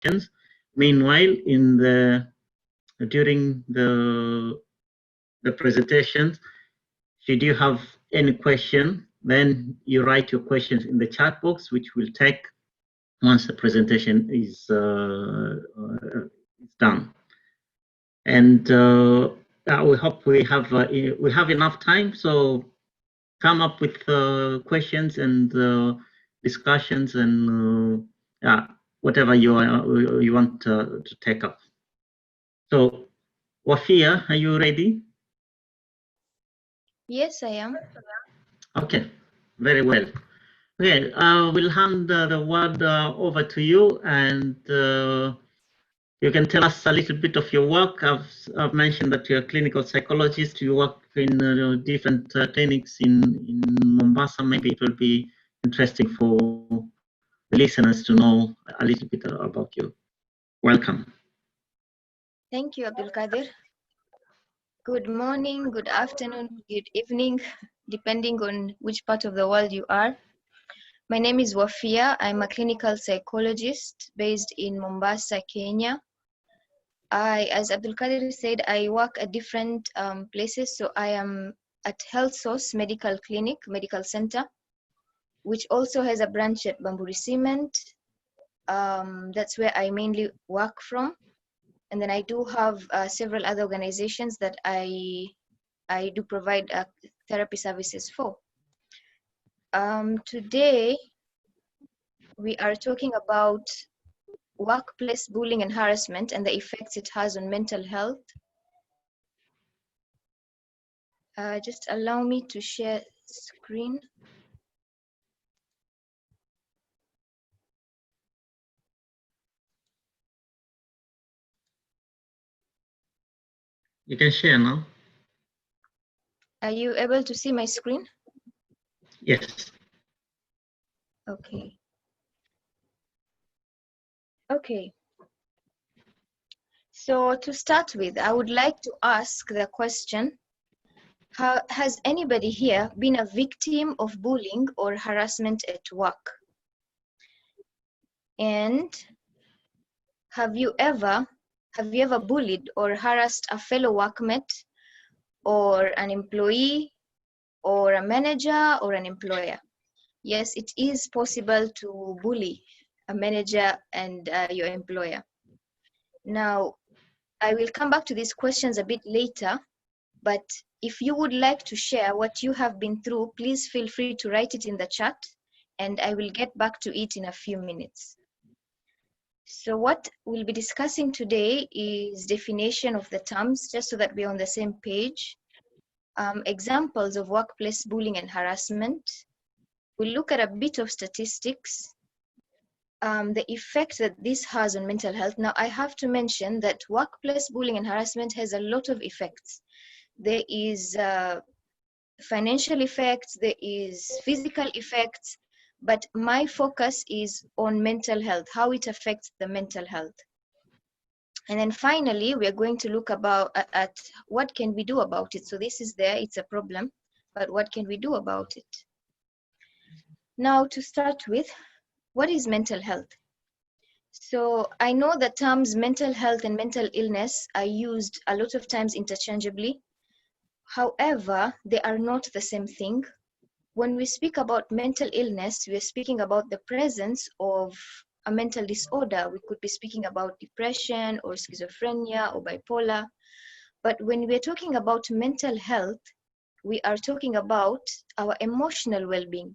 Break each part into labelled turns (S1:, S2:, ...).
S1: questions. Meanwhile, during the presentations, should you have any question, then you write your questions in the chat box, which will take once the presentation is done. And we hope we have enough time, so come up with questions and discussions and whatever you want to take up. So, Wafiyyah, are you ready?
S2: Yes, I am.
S1: Okay, very well. Okay, we'll hand the word over to you, and you can tell us a little bit of your work. I've mentioned that you're a clinical psychologist. You work in different clinics in Mombasa. Maybe it will be interesting for the listeners to know a little bit about you. Welcome.
S2: Thank you, Abdul Qadir. Good morning, good afternoon, good evening, depending on which part of the world you are. My name is Wafiyyah. I'm a clinical psychologist based in Mombasa, Kenya. As Abdul Qadir said, I work at different places. So I am at Health Source Medical Clinic, Medical Center, which also has a branch at Bamburi Cement. That's where I mainly work from. And then I do have several other organizations that I do provide therapy services for. Today, we are talking about workplace bullying and harassment and the effects it has on mental health. Just allow me to share screen.
S1: You can share now.
S2: Are you able to see my screen?
S1: Yes.
S2: Okay. Okay. So to start with, I would like to ask the question, has anybody here been a victim of bullying or harassment at work? And have you ever bullied or harassed a fellow workmate or an employee or a manager or an employer? Yes, it is possible to bully a manager and your employer. Now, I will come back to these questions a bit later, but if you would like to share what you have been through, please feel free to write it in the chat, and I will get back to it in a few minutes. So what we'll be discussing today is definition of the terms, just so that we're on the same page. Examples of workplace bullying and harassment. We'll look at a bit of statistics, the effect that this has on mental health. Now, I have to mention that workplace bullying and harassment has a lot of effects. There is financial effects, there is physical effects, but my focus is on mental health, how it affects the mental health. And then finally, we're going to look at what can we do about it. So this is there, it's a problem, but what can we do about it? Now, to start with, what is mental health? So I know the terms mental health and mental illness are used a lot of times interchangeably. However, they are not the same thing. When we speak about mental illness, we are speaking about the presence of a mental disorder. We could be speaking about depression or schizophrenia or bipolar. But when we're talking about mental health, we are talking about our emotional well-being.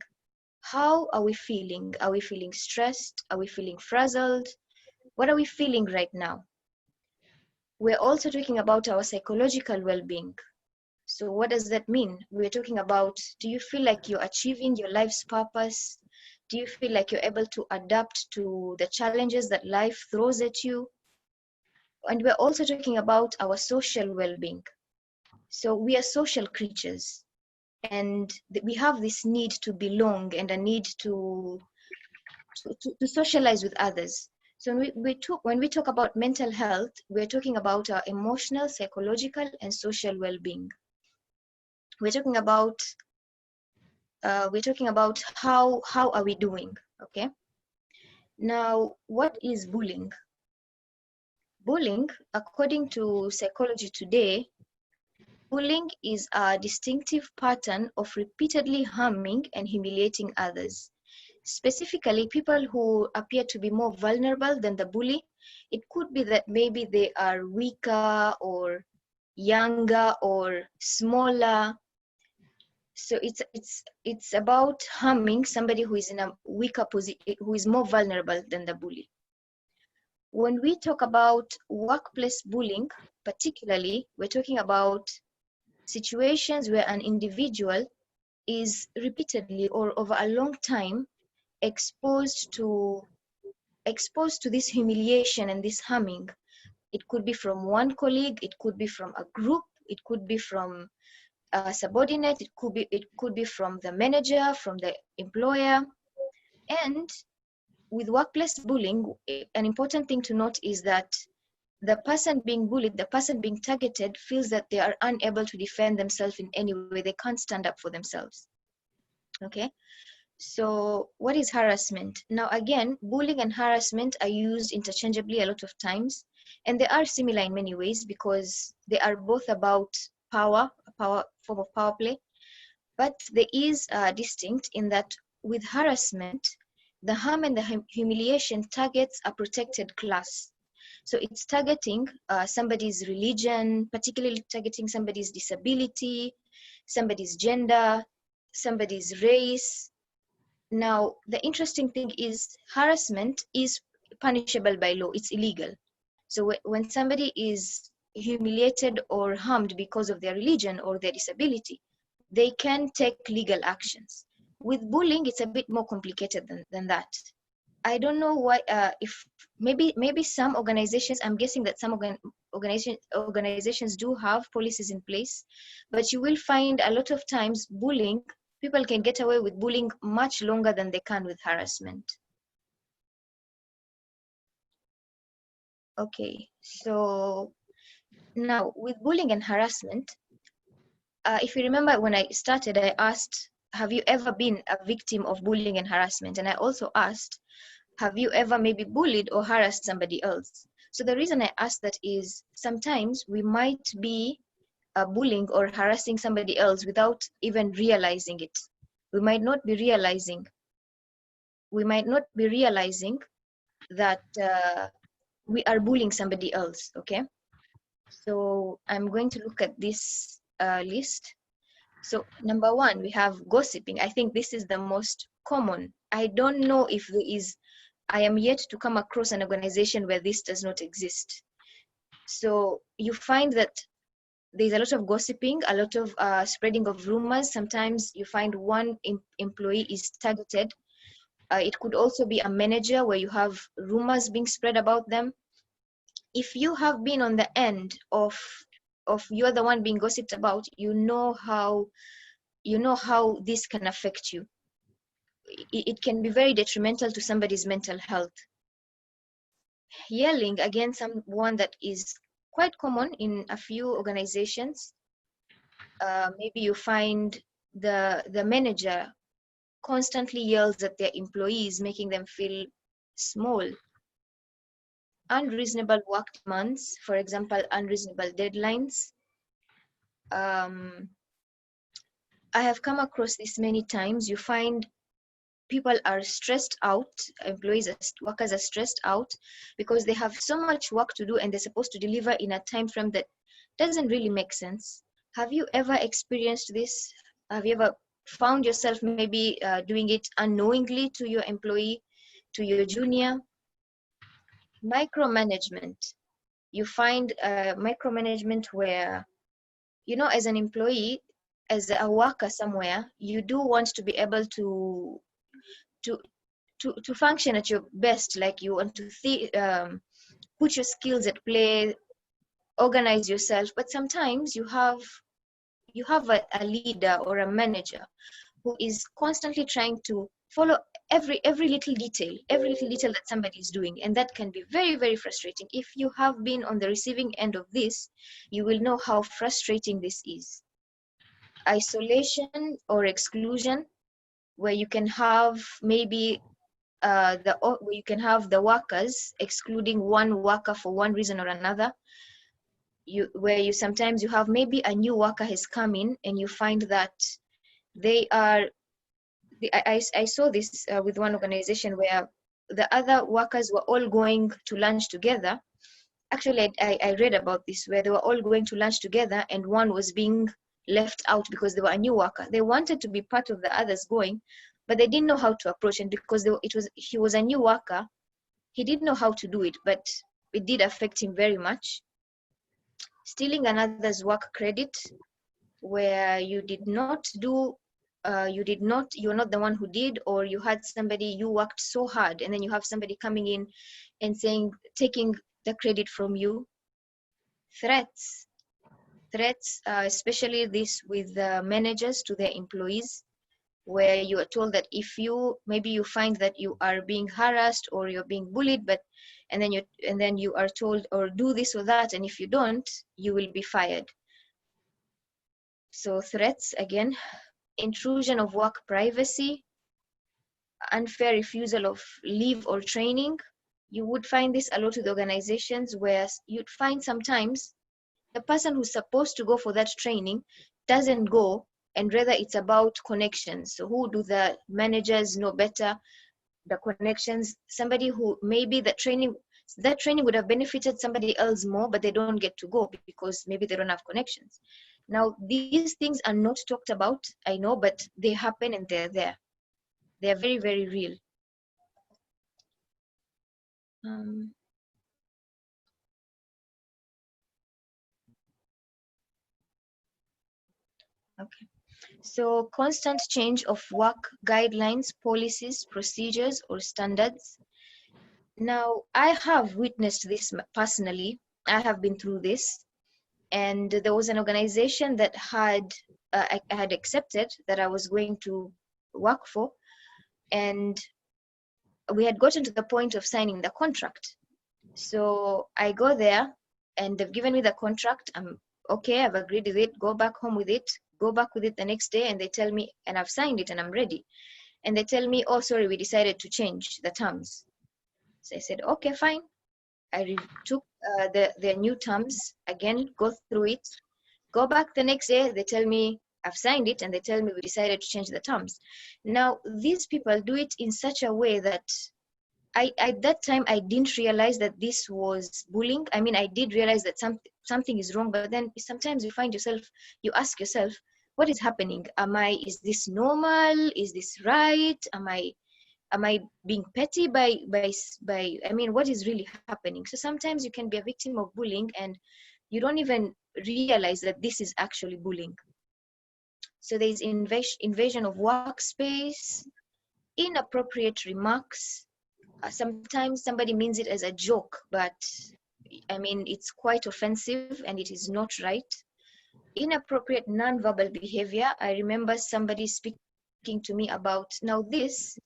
S2: How are we feeling? Are we feeling stressed? Are we feeling frazzled? What are we feeling right now? We're also talking about our psychological well-being. So what does that mean? We're talking about, do you feel like you're achieving your life's purpose? Do you feel like you're able to adapt to the challenges that life throws at you? And we're also talking about our social well-being. So we are social creatures, and we have this need to belong and a need to socialize with others. So when we talk about mental health, we're talking about our emotional, psychological, and social well-being. We're talking about how are we doing, okay? Now, what is bullying? Bullying, according to Psychology Today, bullying is a distinctive pattern of repeatedly harming and humiliating others. Specifically, people who appear to be more vulnerable than the bully, it could be that maybe they are weaker or younger or smaller. So it's about harming somebody who is in a weaker position, who is more vulnerable than the bully. When we talk about workplace bullying, particularly, we're talking about situations where an individual is repeatedly or over a long time exposed to this humiliation and this harming. It could be from one colleague, it could be from a group, it could be from a subordinate, it could be from the manager, from the employer. And with workplace bullying, an important thing to note is that the person being bullied, the person being targeted, feels that they are unable to defend themselves in any way. They can't stand up for themselves. Okay? So what is harassment? Now again, bullying and harassment are used interchangeably a lot of times, and they are similar in many ways because they are both about power, a form of power play. But there is distinct in that with harassment, the harm and the humiliation targets a protected class. So it's targeting somebody's religion, particularly targeting somebody's disability, somebody's gender, somebody's race. Now, the interesting thing is harassment is punishable by law. It's illegal. So when somebody is humiliated or harmed because of their religion or their disability, they can take legal actions. With bullying, it's a bit more complicated than that. I don't know why, if maybe some organizations, I'm guessing that some organizations do have policies in place, but you will find a lot of times bullying, people can get away with bullying much longer than they can with harassment. Okay, so now with bullying and harassment, if you remember when I started, I asked, have you ever been a victim of bullying and harassment? And I also asked, have you ever maybe bullied or harassed somebody else? So the reason I asked that is sometimes we might be bullying or harassing somebody else without even realizing it. We might not be realizing that we are bullying somebody else, okay? So I'm going to look at this list. So number one, we have gossiping. I think this is the most common. I don't know if there is, I am yet to come across an organization where this does not exist. So you find that there's a lot of gossiping, a lot of spreading of rumors. Sometimes you find one employee is targeted. It could also be a manager where you have rumors being spread about them. If you have been on the end of you're the one being gossiped about, you know how this can affect you. It can be very detrimental to somebody's mental health. Yelling, again, someone that is quite common in a few organizations. Maybe you find the manager constantly yells at their employees, making them feel small. Unreasonable work demands, for example, unreasonable deadlines. I have come across this many times. You find people are stressed out, workers are stressed out because they have so much work to do and they're supposed to deliver in a time frame that doesn't really make sense. Have you ever experienced this? Have you ever found yourself maybe doing it unknowingly to your employee, to your junior? Micromanagement. You find micromanagement where, as an employee, as a worker somewhere, you do want to be able to function at your best. Like you want to put your skills at play, organize yourself, but sometimes you have a leader or a manager who is constantly trying to follow every little detail that somebody is doing, and that can be very, very frustrating. If you have been on the receiving end of this, you will know how frustrating this is. Isolation or exclusion, where you can have maybe you can have the workers excluding one worker for one reason or another. Where you sometimes you have maybe a new worker has come in and you find that they are. I saw this with one organization where the other workers were all going to lunch together. Actually, I read about this where they were all going to lunch together and one was being left out because they were a new worker. They wanted to be part of the others going, but they didn't know how to approach it because he was a new worker. He didn't know how to do it, but it did affect him very much. Stealing another's work credit where you did not do, you're not the one who did, or you had somebody, you worked so hard and then you have somebody coming in and taking the credit from you. Threats, especially this with managers to their employees, where you are told that if maybe you find that you are being harassed or you're being bullied, and then you are told or do this or that, and if you don't, you will be fired. So threats again, intrusion of work privacy, unfair refusal of leave or training. You would find this a lot with organizations where you'd find sometimes the person who's supposed to go for that training doesn't go, and rather it's about connections. So who do the managers know better? The connections, somebody who maybe that training would have benefited somebody else more, but they don't get to go because maybe they don't have connections. Now, these things are not talked about, I know, but they happen and they're there. They're very, very real. Okay. So constant change of work guidelines, policies, procedures, or standards. Now, I have witnessed this personally. I have been through this. And there was an organization that I had accepted that I was going to work for. And we had gotten to the point of signing the contract. So I go there and they've given me the contract. I'm okay, I've agreed with it, go back home with it, go back with it the next day, and they tell me, and I've signed it and I'm ready. And they tell me, oh, sorry, we decided to change the terms. So I said, okay, fine. I took their new terms, again, go through it, go back the next day, they tell me, I've signed it, and they tell me we decided to change the terms. Now, these people do it in such a way that at that time, I didn't realize that this was bullying. I mean, I did realize that something is wrong, but then sometimes you ask yourself, what is happening? Is this normal? Is this right? Am I being petty by, I mean, what is really happening? So sometimes you can be a victim of bullying and you don't even realize that this is actually bullying. So there's invasion of workspace, inappropriate remarks. Sometimes somebody means it as a joke, but I mean, it's quite offensive and it is not right. Inappropriate nonverbal behavior. I remember somebody speaking to me about, now this,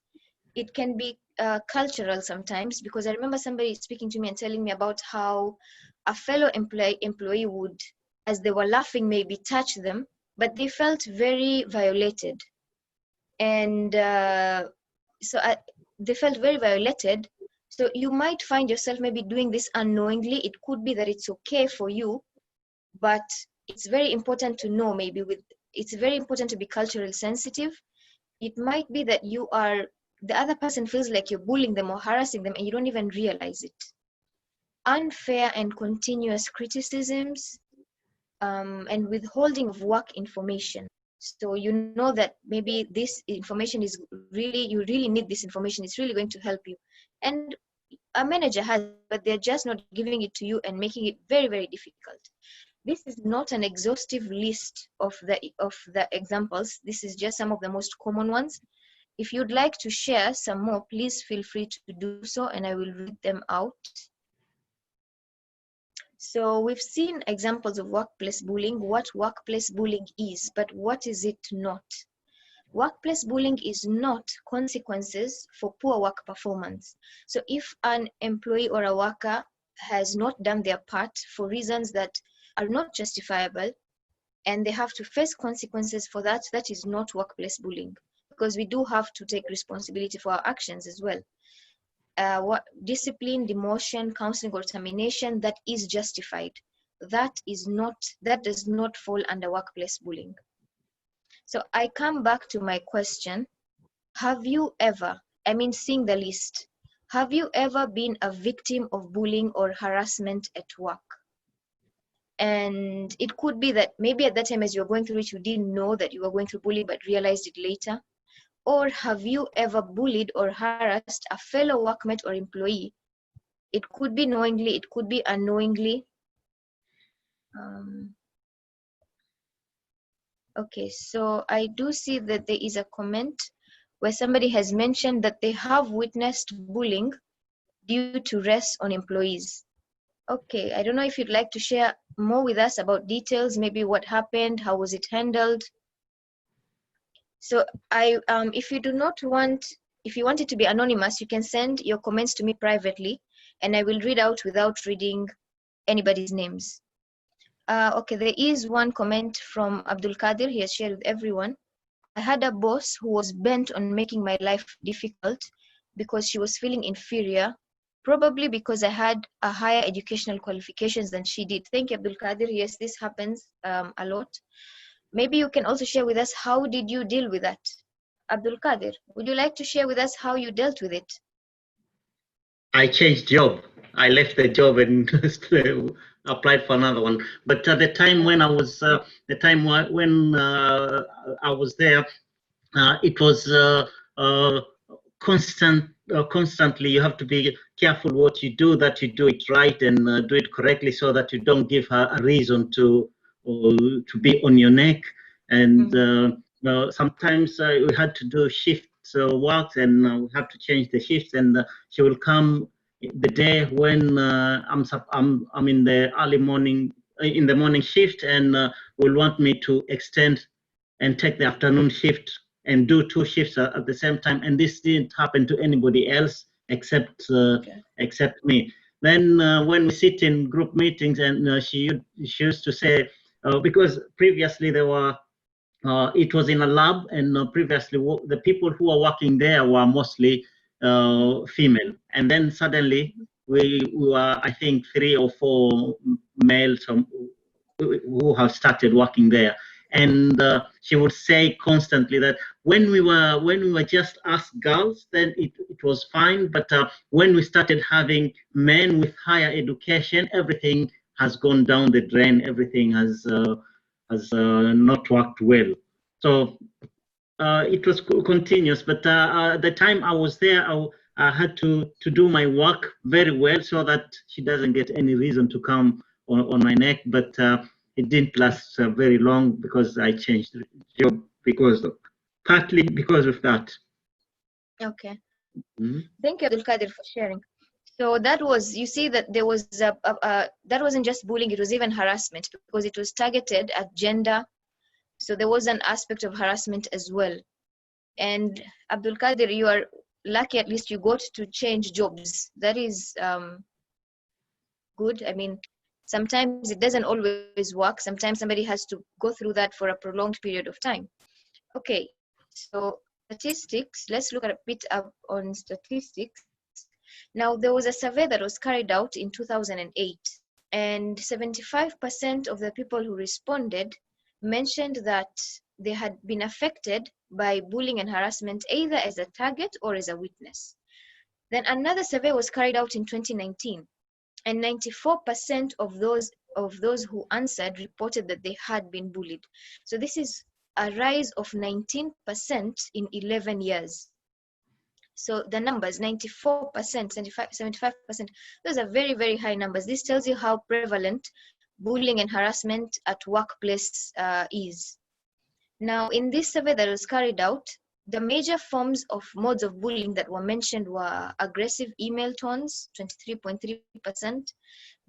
S2: it can be cultural sometimes, because I remember somebody speaking to me and telling me about how a fellow employee would, as they were laughing, maybe touch them, but they felt very violated. And they felt very violated. So you might find yourself maybe doing this unknowingly. It could be that it's okay for you, but it's very important to know, it's very important to be culturally sensitive. It might be that the other person feels like you're bullying them or harassing them and you don't even realize it. Unfair and continuous criticisms, and withholding of work information. So you know that maybe this information is you really need this information, it's really going to help you. And a manager has, but they're just not giving it to you and making it very, very difficult. This is not an exhaustive list of the examples. This is just some of the most common ones. If you'd like to share some more, please feel free to do so and I will read them out. So we've seen examples of workplace bullying, what workplace bullying is, but what is it not? Workplace bullying is not consequences for poor work performance. So if an employee or a worker has not done their part for reasons that are not justifiable, and they have to face consequences for that, that is not workplace bullying, because we do have to take responsibility for our actions as well. discipline, demotion, counseling, or termination that is justified. That does not fall under workplace bullying. So I come back to my question. Have you ever, seeing the list, have you ever been a victim of bullying or harassment at work? And it could be that maybe at that time as you were going through it, you didn't know that you were going through bullying, but realized it later. Or have you ever bullied or harassed a fellow workmate or employee? It could be knowingly, it could be unknowingly. Okay, so I do see that there is a comment where somebody has mentioned that they have witnessed bullying due to rest on employees. Okay, I don't know if you'd like to share more with us about details, maybe what happened, how was it handled? So if you want it to be anonymous, you can send your comments to me privately, and I will read out without reading anybody's names. Okay, there is one comment from Abdul Qadir. He has shared with everyone. I had a boss who was bent on making my life difficult because she was feeling inferior, probably because I had a higher educational qualifications than she did. Thank you, Abdul Qadir. Yes, this happens a lot. Maybe you can also share with us, how did you deal with that? Abdul Qadir, would you like to share with us how you dealt with it?
S1: I changed job. I left the job and applied for another one. But at the time when I was, when I was there, it was constantly. You have to be careful what you do, that you do it right and do it correctly, so that you don't give her a reason to be on your neck. And sometimes we had to do shift work, and we have to change the shifts. And she will come the day when I'm in the early morning, in the morning shift, and will want me to extend and take the afternoon shift and do 2 shifts at the same time. And this didn't happen to anybody else except except me. Then when we sit in group meetings, and she used to say, because previously there were, it was in a lab, and previously the people who were working there were mostly female. And then suddenly we were, I think, 3 or 4 males who have started working there. And she would say constantly that when we were just us girls, then it was fine. But when we started having men with higher education, everything has gone down the drain. Everything has not worked well. So it was continuous. But at the time I was there, I had to do my work very well, so that she doesn't get any reason to come on my neck. But it didn't last very long, because I changed the job partly because of that.
S2: Okay. Thank you, Abdul Qadir, for sharing. So that was, you see that there was that wasn't just bullying, it was even harassment, because it was targeted at gender. So there was an aspect of harassment as well. And Abdul Qadir, you are lucky, at least you got to change jobs. That is good. I mean, sometimes it doesn't always work. Sometimes somebody has to go through that for a prolonged period of time. Okay, so statistics, let's look at a bit up on statistics. Now, there was a survey that was carried out in 2008, and 75% of the people who responded mentioned that they had been affected by bullying and harassment, either as a target or as a witness. Then another survey was carried out in 2019, and 94% of those who answered reported that they had been bullied. So this is a rise of 19% in 11 years. So the numbers, 94%, 75%, those are very, very high numbers. This tells you how prevalent bullying and harassment at workplace is. Now, in this survey that was carried out, the major modes of bullying that were mentioned were aggressive email tones, 23.3%,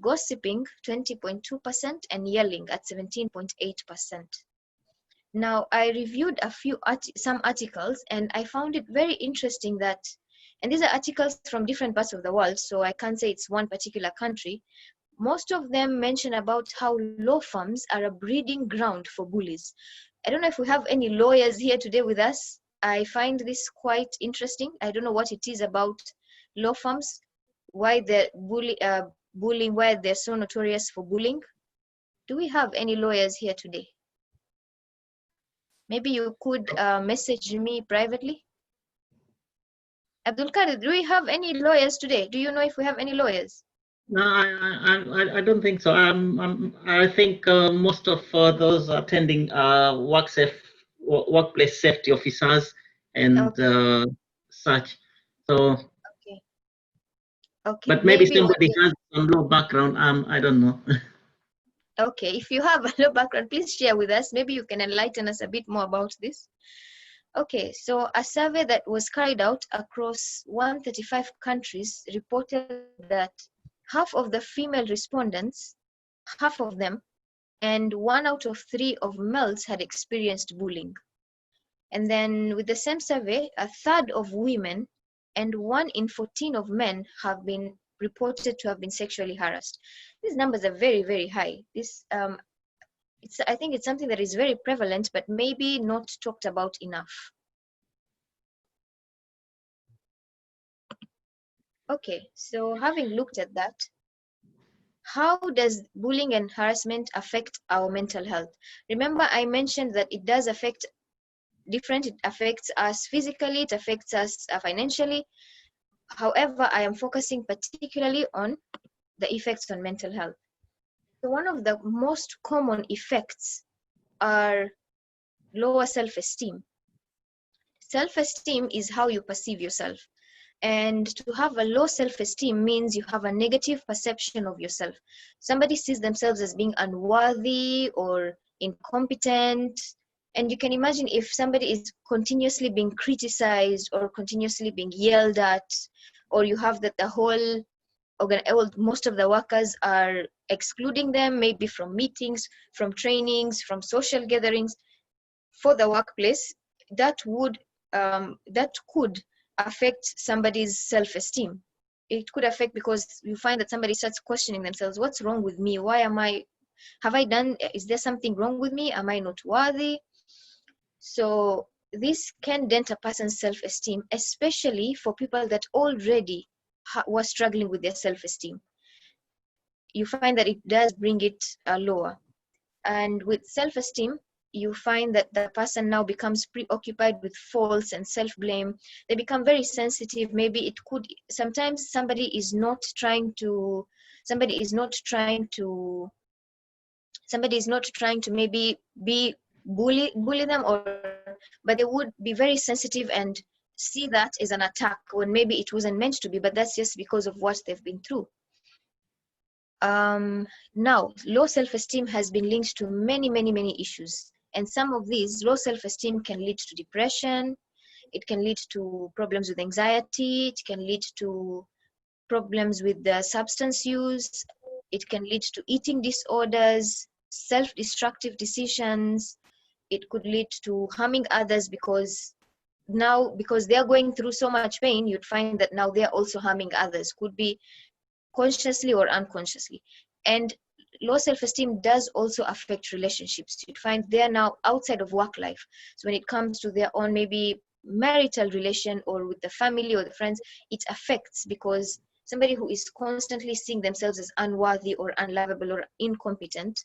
S2: gossiping, 20.2%, and yelling at 17.8%. Now, I reviewed some articles, and I found it very interesting that, and these are articles from different parts of the world, so I can't say it's one particular country. Most of them mention about how law firms are a breeding ground for bullies. I don't know if we have any lawyers here today with us. I find this quite interesting. I don't know what it is about law firms, why they're bullying, why they're so notorious for bullying? Do we have any lawyers here today? Maybe you could message me privately. Abdul Kadir, do we have any lawyers today? Do you know if we have any lawyers?
S1: No, I don't think so. I think most of those attending workplace safety officers and such. So,
S2: Okay. Okay.
S1: but maybe
S2: Maybe
S1: somebody has some low background. I don't know.
S2: okay. If you have a low background, please share with us. Maybe you can enlighten us a bit more about this. Okay, so a survey that was carried out across 135 countries reported that half of the female respondents, half of them, and 1 out of 3 of males had experienced bullying. And then with the same survey, a third of women and 1 in 14 of men have been reported to have been sexually harassed. These numbers are very, very high. This, I think it's something that is very prevalent, but maybe not talked about enough. Okay, so having looked at that, how does bullying and harassment affect our mental health? Remember, I mentioned that it does affect different. It affects us physically, it affects us financially. However, I am focusing particularly on the effects on mental health. So one of the most common effects are lower self-esteem. Self-esteem is how you perceive yourself. And to have a low self-esteem means you have a negative perception of yourself. Somebody sees themselves as being unworthy or incompetent. And you can imagine if somebody is continuously being criticized or continuously being yelled at, or you have that the whole, most of the workers are excluding them, maybe from meetings, from trainings, from social gatherings for the workplace, that could affect somebody's self-esteem. It could affect because you find that somebody starts questioning themselves, what's wrong with me? Is there something wrong with me? Am I not worthy? So this can dent a person's self-esteem, especially for people that already were struggling with their self-esteem. You find that it does bring it lower. And with self-esteem, you find that the person now becomes preoccupied with faults and self-blame. They become very sensitive. Maybe sometimes somebody is not trying to maybe bully them, but they would be very sensitive and see that as an attack when maybe it wasn't meant to be, but that's just because of what they've been through. Now, low self-esteem has been linked to many issues. And some of these, low self-esteem can lead to depression, it can lead to problems with anxiety, it can lead to problems with the substance use, it can lead to eating disorders, self-destructive decisions, it could lead to harming others because they're going through so much pain, you'd find that now they're also harming others, could be consciously or unconsciously. And low self-esteem does also affect relationships. You'd find they're now outside of work life. So when it comes to their own maybe marital relation or with the family or the friends, it affects because somebody who is constantly seeing themselves as unworthy or unlovable or incompetent,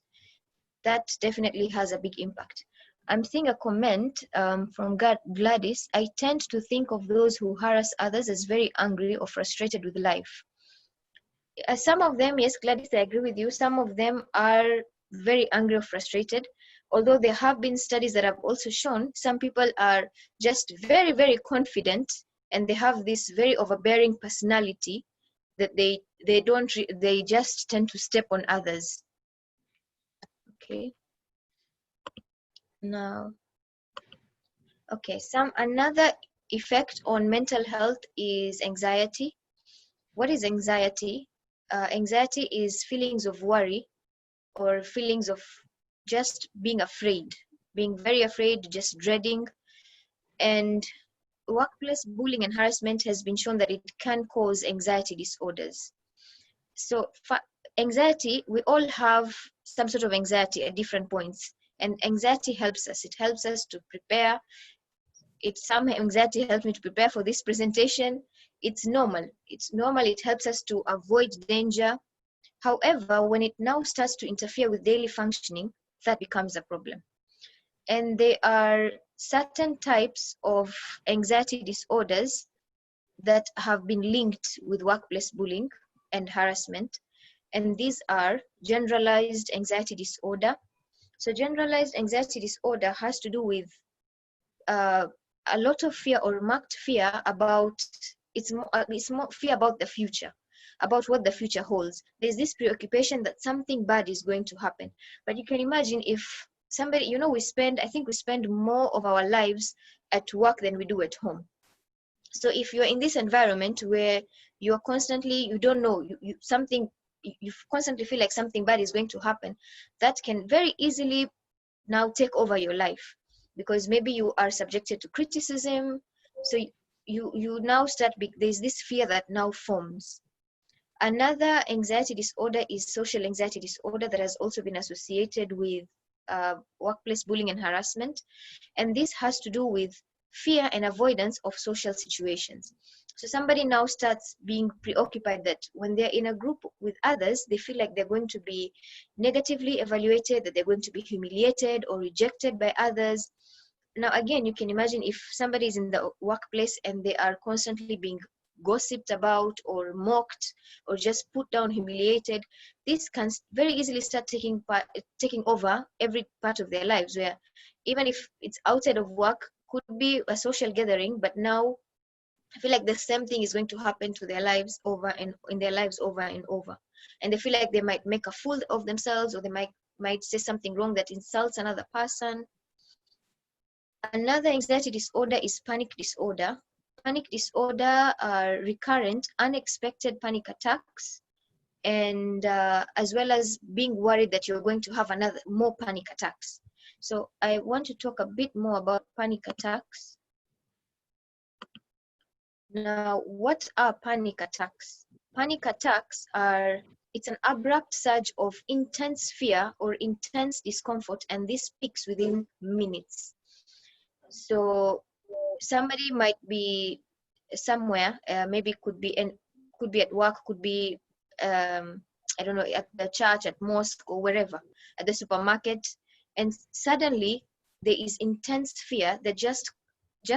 S2: that definitely has a big impact. I'm seeing a comment from Gladys. I tend to think of those who harass others as very angry or frustrated with life. Some of them, yes, Gladys, I agree with you. Some of them are very angry or frustrated. Although there have been studies that have also shown some people are just very confident and they have this very overbearing personality that they just tend to step on others. Okay. Now, okay, another effect on mental health is anxiety. What is anxiety? Anxiety is feelings of worry or feelings of just being afraid, being very afraid, just dreading. And workplace bullying and harassment has been shown that it can cause anxiety disorders. So anxiety, we all have some sort of anxiety at different points. And anxiety helps us. It helps us to prepare. Some anxiety helped me to prepare for this presentation. it's normal. It's normal. It helps us to avoid danger. However, when it now starts to interfere with daily functioning, that becomes a problem. And there are certain types of anxiety disorders that have been linked with workplace bullying and harassment. And these are generalized anxiety disorder. So generalized anxiety disorder has to do with a lot of fear or marked fear about, it's more fear about the future, about what the future holds. There's this preoccupation that something bad is going to happen. But you can imagine if somebody, you know, I think we spend more of our lives at work than we do at home. So if you're in this environment where you're constantly, you don't know, you constantly feel like something bad is going to happen, that can very easily now take over your life, because maybe you are subjected to criticism. So you now start, there's this fear that now forms. Another anxiety disorder is social anxiety disorder that has also been associated with workplace bullying and harassment. And this has to do with fear and avoidance of social situations. So somebody now starts being preoccupied that when they're in a group with others, they feel like they're going to be negatively evaluated, that they're going to be humiliated or rejected by others. Now, again, you can imagine if somebody is in the workplace and they are constantly being gossiped about or mocked or just put down, humiliated, this can very easily start taking over every part of their lives, where even if it's outside of work, could be a social gathering, but now I feel like the same thing is going to happen to their lives over and in their lives over and over. And they feel like they might make a fool of themselves, or they might say something wrong that insults another person. Another anxiety disorder is panic disorder. Panic disorder are recurrent, unexpected panic attacks, and as well as being worried that you're going to have more panic attacks. So I want to talk a bit more about panic attacks. Now, what are panic attacks? Panic attacks it's an abrupt surge of intense fear or intense discomfort, and this peaks within minutes. So somebody might be somewhere, maybe could be at work, could be I don't know, at the church, at mosque, or wherever, at the supermarket, and suddenly there is intense fear that just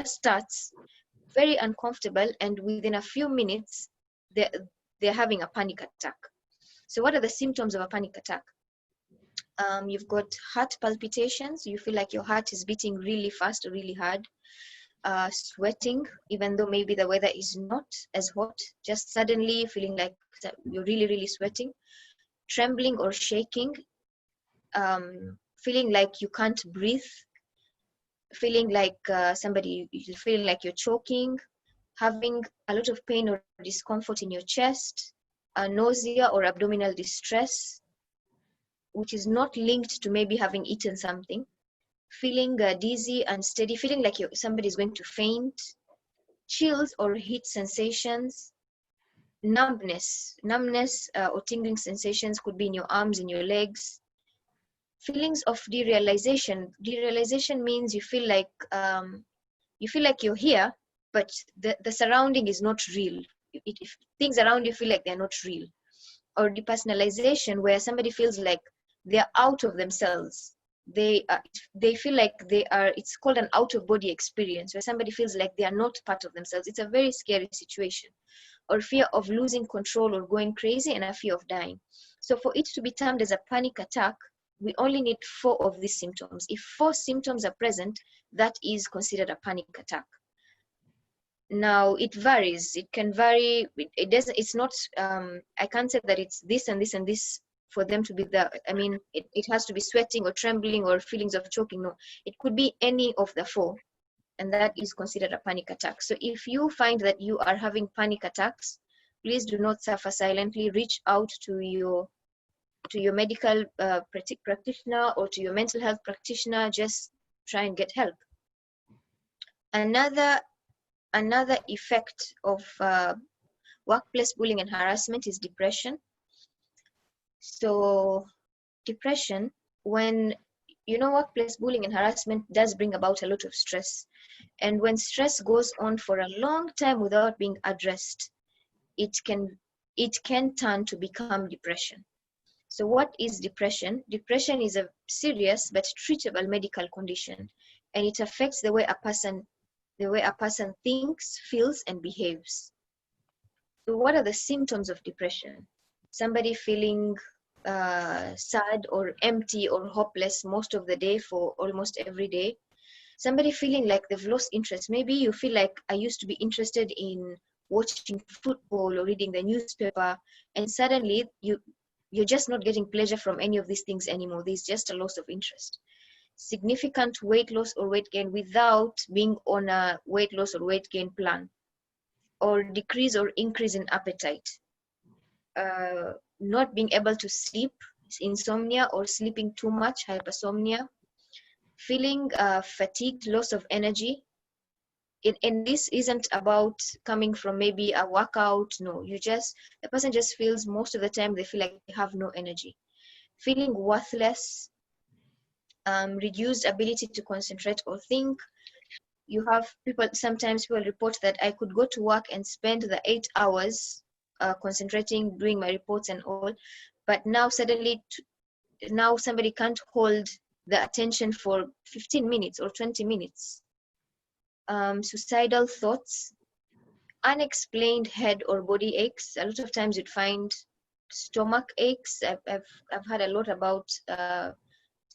S2: starts, very uncomfortable, and within a few minutes they're having a panic attack. So what are the symptoms of a panic attack? You've got heart palpitations. You feel like your heart is beating really fast or really hard. Sweating, even though maybe the weather is not as hot, just suddenly feeling like you're really, really sweating. Trembling or shaking. Feeling like you can't breathe. Feeling like feeling like you're choking. Having a lot of pain or discomfort in your chest. Nausea or abdominal distress, which is not linked to maybe having eaten something. Feeling dizzy, unsteady, feeling like somebody is going to faint. Chills or heat sensations. Numbness or tingling sensations could be in your arms, in your legs. Feelings of derealization. Derealization means you feel like you're here, but the surrounding is not real. If things around you feel like they're not real. Or depersonalization, where somebody feels like they're out of themselves. They feel like it's called an out-of-body experience, where somebody feels like they are not part of themselves. It's a very scary situation. Or fear of losing control or going crazy, and a fear of dying. So for it to be termed as a panic attack, we only need 4 of these symptoms. If 4 symptoms are present, that is considered a panic attack. Now it varies. It can vary. It's not, I can't say that it's this and this and this for them to be it has to be sweating or trembling or feelings of choking. No, it could be any of the 4, and that is considered a panic attack. So if you find that you are having panic attacks, please do not suffer silently. Reach out to your medical practitioner or to your mental health practitioner. Just try and get help. Another effect of workplace bullying and harassment is depression. So depression, when workplace bullying and harassment does bring about a lot of stress. And when stress goes on for a long time without being addressed, it can turn to become depression. So what is depression? Depression is a serious but treatable medical condition, and it affects the way a person thinks, feels, and behaves. So what are the symptoms of depression? Somebody feeling sad or empty or hopeless most of the day for almost every day. Somebody feeling like they've lost interest. Maybe you feel like, I used to be interested in watching football or reading the newspaper, and suddenly you're just not getting pleasure from any of these things anymore. There's just a loss of interest. Significant weight loss or weight gain without being on a weight loss or weight gain plan, or decrease or increase in appetite, not being able to sleep, insomnia or sleeping too much, hypersomnia, feeling fatigued, loss of energy. And this isn't about coming from maybe a workout. No, the person just feels most of the time they feel like they have no energy. Feeling worthless, reduced ability to concentrate or think. You have sometimes people report that I could go to work and spend the 8 hours concentrating, doing my reports and all, but now suddenly, now somebody can't hold the attention for 15 minutes or 20 minutes. Suicidal thoughts, unexplained head or body aches. A lot of times you'd find stomach aches. I've heard a lot about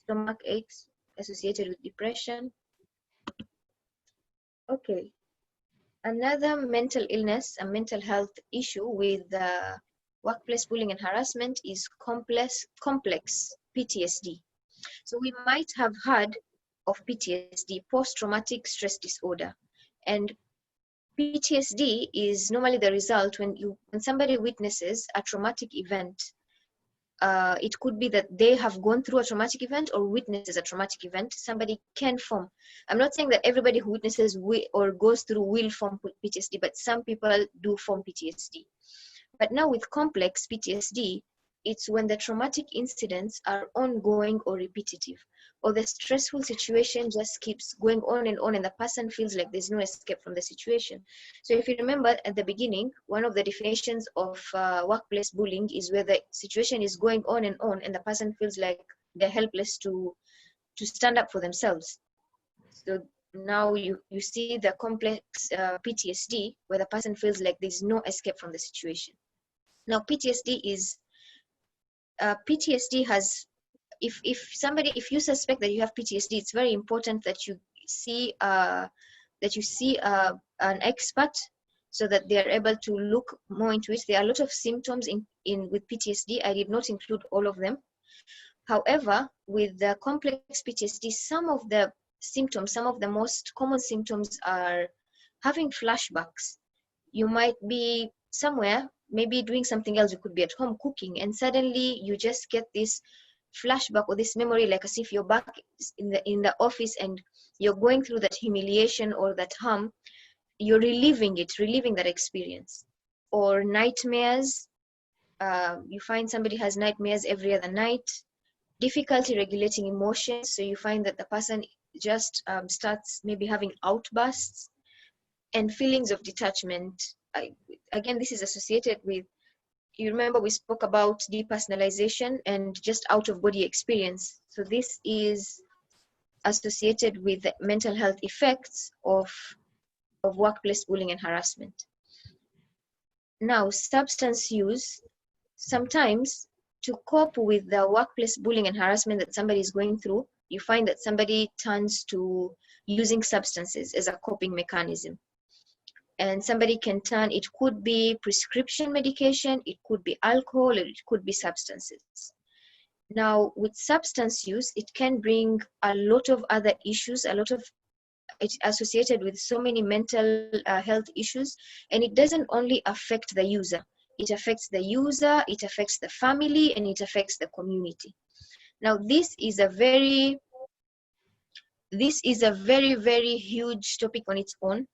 S2: stomach aches associated with depression. Okay. Another mental illness, a mental health issue with workplace bullying and harassment is complex PTSD. So we might have heard of PTSD, post-traumatic stress disorder. And PTSD is normally the result when somebody witnesses a traumatic event. It could be that they have gone through a traumatic event or witnesses a traumatic event. Somebody can form. I'm not saying that everybody who witnesses or goes through will form PTSD, but some people do form PTSD. But now with complex PTSD, it's when the traumatic incidents are ongoing or repetitive, or the stressful situation just keeps going on, and the person feels like there's no escape from the situation. So if you remember at the beginning, one of the definitions of workplace bullying is where the situation is going on, and the person feels like they're helpless to stand up for themselves. So now you see the complex PTSD, where the person feels like there's no escape from the situation. Now PTSD has, if you suspect that you have PTSD, it's very important that you see an expert, so that they are able to look more into it. There are a lot of symptoms with PTSD. I did not include all of them. However, with the complex PTSD, some of the most common symptoms are having flashbacks. You might be somewhere, maybe doing something else. You could be at home cooking, and suddenly you just get this flashback or this memory, like as if you're back in the office and you're going through that humiliation or that harm. You're reliving that experience. Or nightmares. You find somebody has nightmares every other night. Difficulty regulating emotions. So you find that the person just starts maybe having outbursts. And feelings of detachment. Again, this is associated with, you remember we spoke about depersonalization and just out-of-body experience. So this is associated with the mental health effects of workplace bullying and harassment. Now, substance use. Sometimes, to cope with the workplace bullying and harassment that somebody is going through, you find that somebody turns to using substances as a coping mechanism. And somebody can turn, it could be prescription medication, it could be alcohol, or it could be substances. Now, with substance use, it can bring a lot of other issues, it's associated with so many mental health issues, and it doesn't only affect the user. It affects the user, it affects the family, and it affects the community. Now, this is a very, very huge topic on its own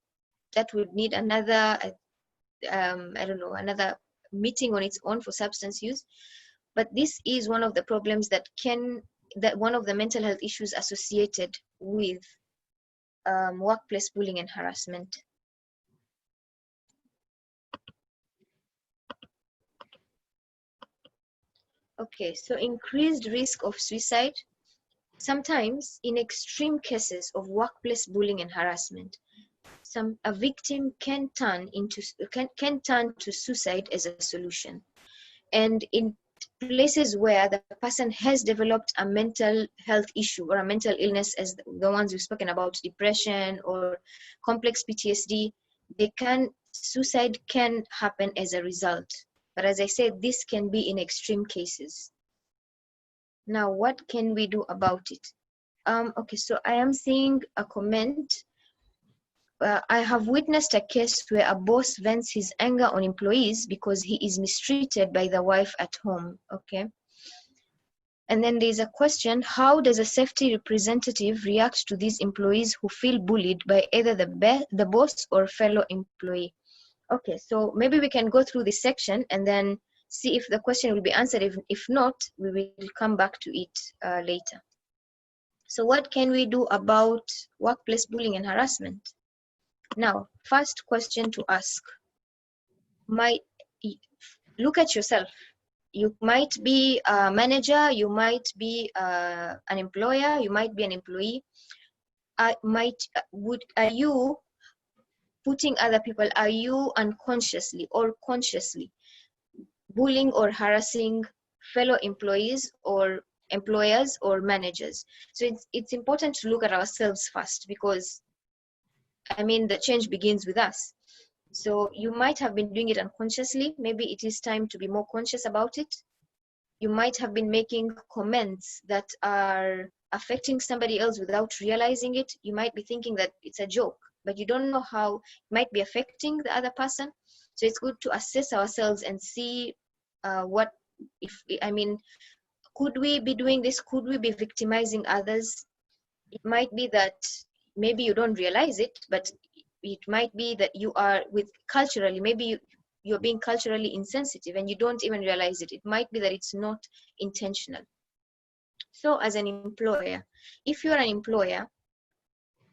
S2: that would need another, another meeting on its own for substance use. But this is one of the problems that can that one of the mental health issues associated with workplace bullying and harassment. Okay, so increased risk of suicide. Sometimes, in extreme cases of workplace bullying and harassment, a victim can turn to suicide as a solution. And in places where the person has developed a mental health issue or a mental illness, as the ones we've spoken about, depression or complex PTSD, suicide can happen as a result. But as I said, this can be in extreme cases. Now, what can we do about it? Okay, so I am seeing a comment. I have witnessed a case where a boss vents his anger on employees because he is mistreated by the wife at home. Okay. And then there's a question: how does a safety representative react to these employees who feel bullied by either the boss or fellow employee? Okay, so maybe we can go through this section and then see if the question will be answered. If not, we will come back to it later. So what can we do about workplace bullying and harassment? Now, first question to ask. Look at yourself. You might be a manager, you might be an employer, you might be an employee. Are you putting other people, are you unconsciously or consciously bullying or harassing fellow employees or employers or managers? So it's important to look at ourselves first, because I mean, the change begins with us. So you might have been doing it unconsciously. Maybe it is time to be more conscious about it. You might have been making comments that are affecting somebody else without realizing it. You might be thinking that it's a joke, but you don't know how it might be affecting the other person. So it's good to assess ourselves and see could we be doing this? Could we be victimizing others? It might be that maybe you don't realize it, but it might be that you are maybe you're being culturally insensitive and you don't even realize it. It might be that it's not intentional. So as an employer, if you're an employer,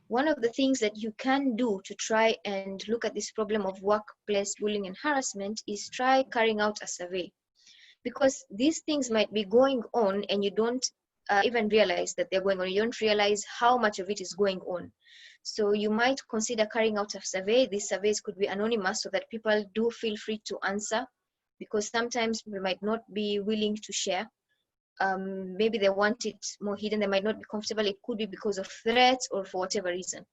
S2: one of the things that you can do to try and look at this problem of workplace bullying and harassment is try carrying out a survey. Because these things might be going on and you don't even realize that they're going on. You don't realize how much of it is going on. So you might consider carrying out a survey. These surveys could be anonymous so that people do feel free to answer, because sometimes people might not be willing to share. Maybe they want it more hidden. They might not be comfortable. It could be because of threats or for whatever reason.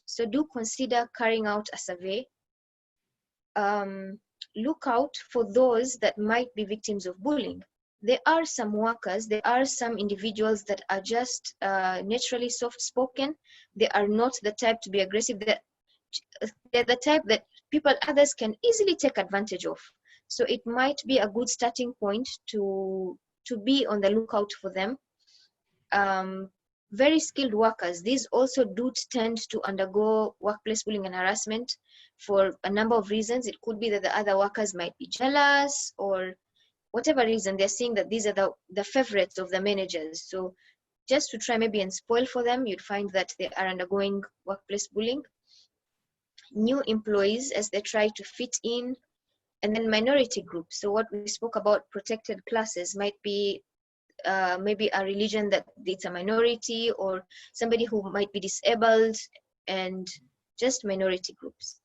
S2: So do consider carrying out a survey. Look out for those that might be victims of bullying. There are some workers, there are some individuals that are just naturally soft-spoken. They are not the type to be aggressive. They're the type that others can easily take advantage of. So it might be a good starting point to be on the lookout for them. Very skilled workers, these also do tend to undergo workplace bullying and harassment for a number of reasons. It could be that the other workers might be jealous, or whatever reason, they're seeing that these are the favorites of the managers. So just to try maybe and spoil for them, you'd find that they are undergoing workplace bullying. New employees as they try to fit in, and then minority groups. So what we spoke about, protected classes, might be maybe a religion that it's a minority, or somebody who might be disabled, and just minority groups.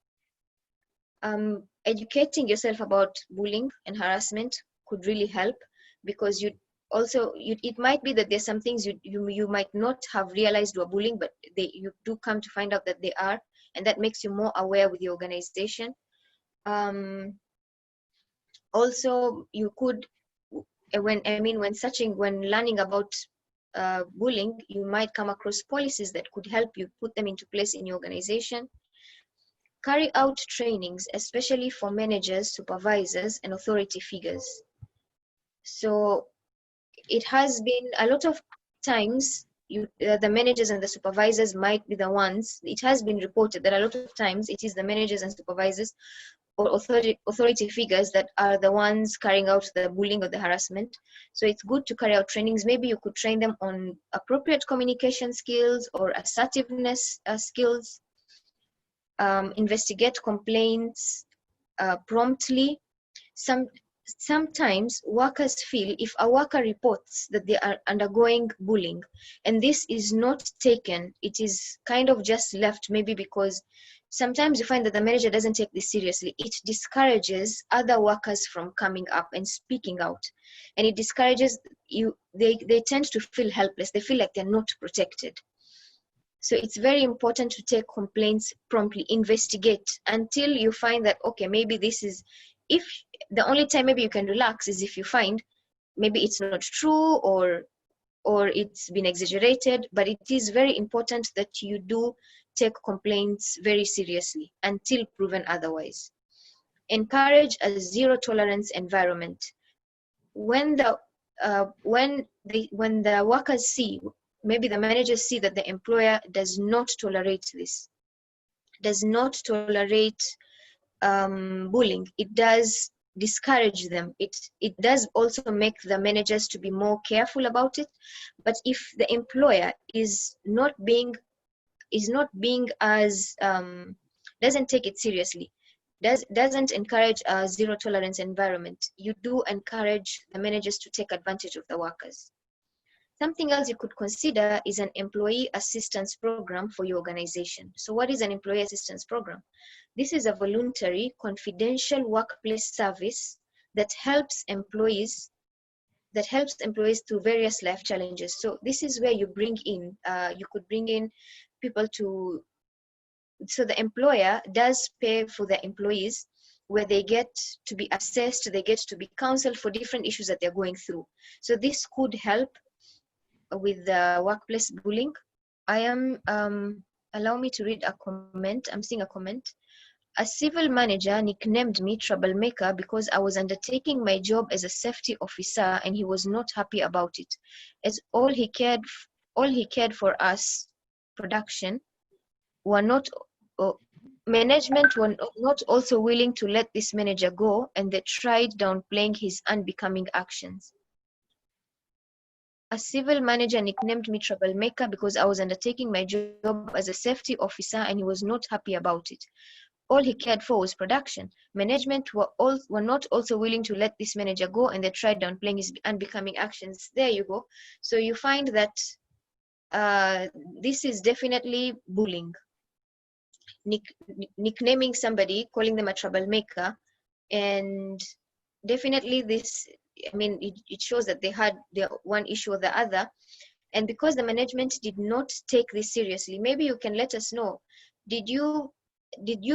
S2: Educating yourself about bullying and harassment could really help, because it might be that there's some things you might not have realized were bullying, but you do come to find out that they are, and that makes you more aware with the organization. Also, you could, when learning about bullying, you might come across policies that could help you put them into place in your organization. Carry out trainings, especially for managers, supervisors, and authority figures. So it has been a lot of times, the managers and the supervisors might be the ones, it has been reported that a lot of times it is the managers and supervisors or authority figures that are the ones carrying out the bullying or the harassment. So it's good to carry out trainings. Maybe you could train them on appropriate communication skills or assertiveness skills, investigate complaints promptly. Sometimes workers feel if a worker reports that they are undergoing bullying and this is not taken, it is kind of just left, maybe because sometimes you find that the manager doesn't take this seriously. It discourages other workers from coming up and speaking out, and it discourages you. They tend to feel helpless. They feel like they're not protected. So it's very important to take complaints promptly, investigate until you find that, okay, maybe this is, if the only time maybe you can relax is if you find maybe it's not true or it's been exaggerated, but it is very important that you do take complaints very seriously until proven otherwise. Encourage a zero tolerance environment. When the workers see, maybe the managers see that the employer does not tolerate this, does not tolerate bullying, it does discourage them. It does also make the managers to be more careful about it. But if the employer is not being as doesn't take it seriously, doesn't encourage a zero tolerance environment, you do encourage the managers to take advantage of the workers. Something else you could consider is an employee assistance program for your organization. So what is an employee assistance program? This is a voluntary, confidential workplace service that helps employees through various life challenges. So this is where you bring in, you could bring in people to, so the employer does pay for the employees, where they get to be assessed, they get to be counseled for different issues that they're going through. So this could help with the workplace bullying. I am, allow me to read a comment. I'm seeing a comment. A civil manager nicknamed me troublemaker because I was undertaking my job as a safety officer and he was not happy about it. As all he cared for us, production, were not, management were not also willing to let this manager go, and they tried downplaying his unbecoming actions. A civil manager nicknamed me troublemaker because I was undertaking my job as a safety officer and he was not happy about it. All he cared for was production. Management were not also willing to let this manager go, and they tried downplaying his unbecoming actions. There you go. So you find that this is definitely bullying. Nicknaming somebody, calling them a troublemaker, and definitely this, I mean, it shows that they had their one issue or the other. And because the management did not take this seriously, maybe you can let us know, did you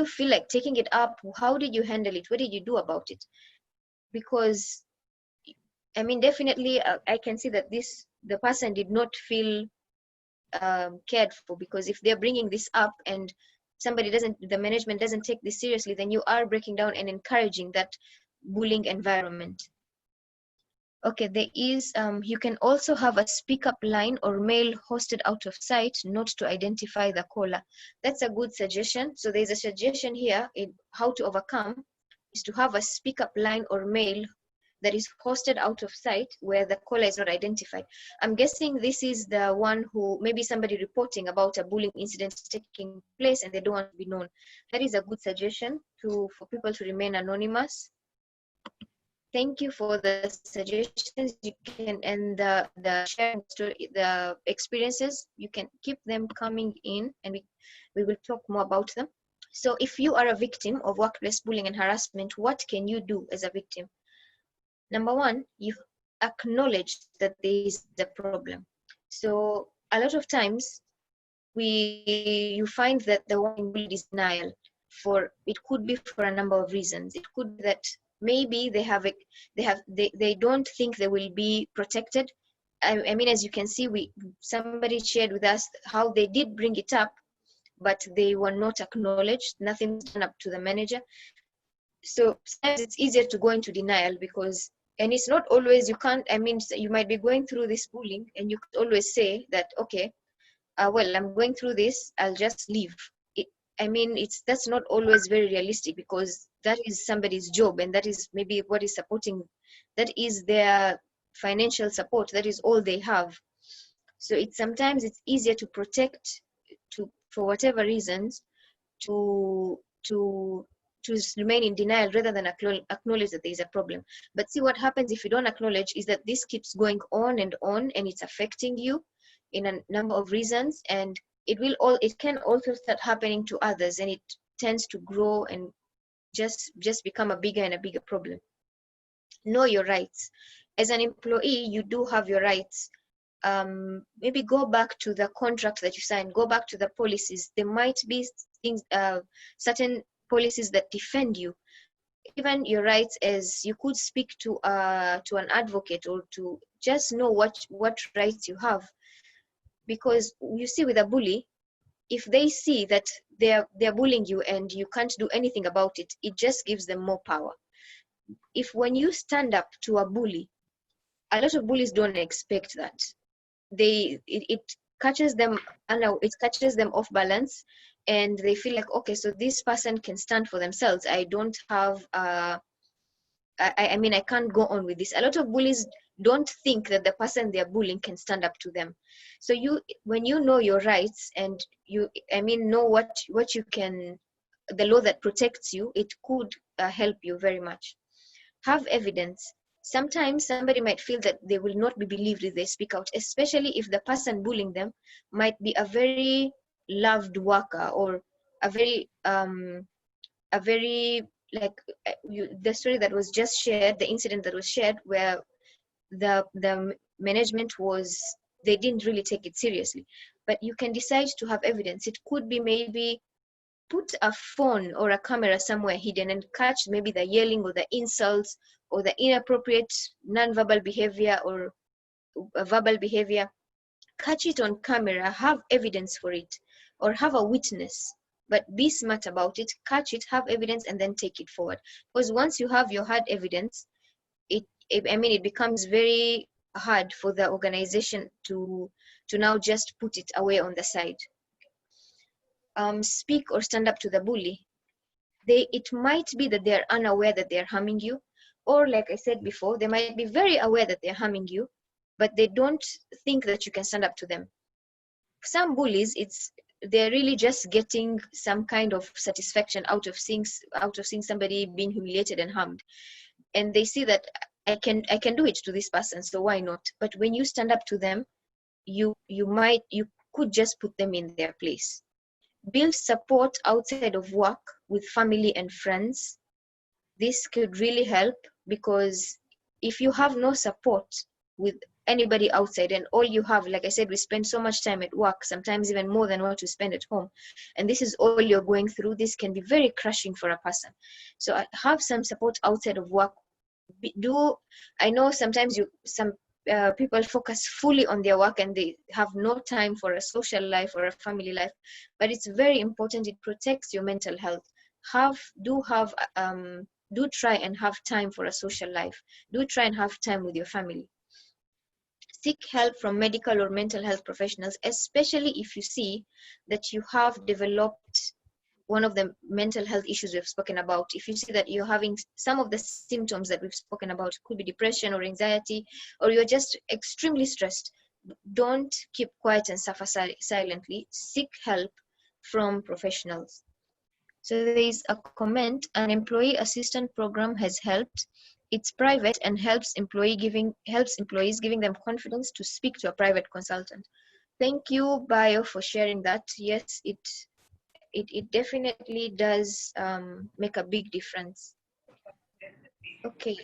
S2: feel like taking it up? How did you handle it? What did you do about it? Because, I mean, definitely I can see that the person did not feel cared for, because if they're bringing this up and the management doesn't take this seriously, then you are breaking down and encouraging that bullying environment. Okay, there is, you can also have a speak up line or mail hosted out of sight, not to identify the caller. That's a good suggestion. So there's a suggestion here in how to overcome is to have a speak up line or mail that is hosted out of sight where the caller is not identified. I'm guessing this is the one who, maybe somebody reporting about a bullying incident taking place and they don't want to be known. That is a good suggestion for people to remain anonymous. Thank you for the suggestions. You can, and the sharing story, the experiences, you can keep them coming in, and we will talk more about them. So if you are a victim of workplace bullying and harassment, what can you do as a victim? Number one, you acknowledge that there is a problem. So a lot of times you find that the one bullied is denial. It could be for a number of reasons. It could be that maybe they don't think they will be protected. I mean, as you can see, somebody shared with us how they did bring it up, but they were not acknowledged. Nothing was done up to the manager. So sometimes it's easier to go into denial because, and it's not always, you can't, I mean, you might be going through this bullying and you could always say that, okay, well, I'm going through this, I'll just leave. I mean, that's not always very realistic, because that is somebody's job, and that is maybe what is supporting, that is their financial support, that is all they have. So sometimes it's easier to protect, for whatever reasons, to remain in denial rather than acknowledge that there is a problem. But see, what happens if you don't acknowledge is that this keeps going on, and it's affecting you in a number of reasons, and it can also start happening to others, and it tends to grow and just become a bigger and a bigger problem. Know your rights. As an employee, you do have your rights. Maybe go back to the contract that you signed, go back to the policies. There might be things, certain policies that defend you. Even your rights, as you could speak to an advocate, or to just know what rights you have. Because you see, with a bully, if they see that they're bullying you and you can't do anything about it, it just gives them more power. If when you stand up to a bully, a lot of bullies don't expect that. It catches them off balance, and they feel like, okay, so this person can stand for themselves. I don't have I mean, I can't go on with this. A lot of bullies don't think that the person they're bullying can stand up to them. So when you know your rights, and know what you can, the law that protects you, it could help you very much. Have evidence. Sometimes somebody might feel that they will not be believed if they speak out, especially if the person bullying them might be a very loved worker, or a very like the story that was just shared, the incident that was shared, where the management they didn't really take it seriously. But you can decide to have evidence. It could be maybe put a phone or a camera somewhere hidden and catch maybe the yelling or the insults or the inappropriate non-verbal behavior or verbal behavior. Catch it on camera, have evidence for it, or have a witness. But be smart about it. Catch it, have evidence, and then take it forward. Because once you have your hard evidence, it becomes very hard for the organization to now just put it away on the side. Speak or stand up to the bully. It might be that they're unaware that they're harming you, or like I said before, they might be very aware that they're harming you, but they don't think that you can stand up to them. Some bullies, they're really just getting some kind of satisfaction out of seeing somebody being humiliated and harmed, and they see that I can do it to this person, so why not? But when you stand up to them, you could just put them in their place. Build support outside of work with family and friends. This could really help, because if you have no support with anybody outside, and all you have, like I said, we spend so much time at work, sometimes even more than what we spend at home, and this is all you're going through, this can be very crushing for a person. So have some support outside of work. I know sometimes people focus fully on their work and they have no time for a social life or a family life, but it's very important. It protects your mental health. Do try and have time for a social life. Do try and have time with your family. Seek help from medical or mental health professionals, especially if you see that you have developed one of the mental health issues we've spoken about. If you see that you're having some of the symptoms that we've spoken about, it could be depression or anxiety, or you're just extremely stressed, don't keep quiet and suffer silently. Seek help from professionals. So there is a comment: an employee assistance program has helped. It's private and helps employees, giving them confidence to speak to a private consultant. Thank you, Bayo, for sharing that. Yes, it definitely does make a big difference. Okay,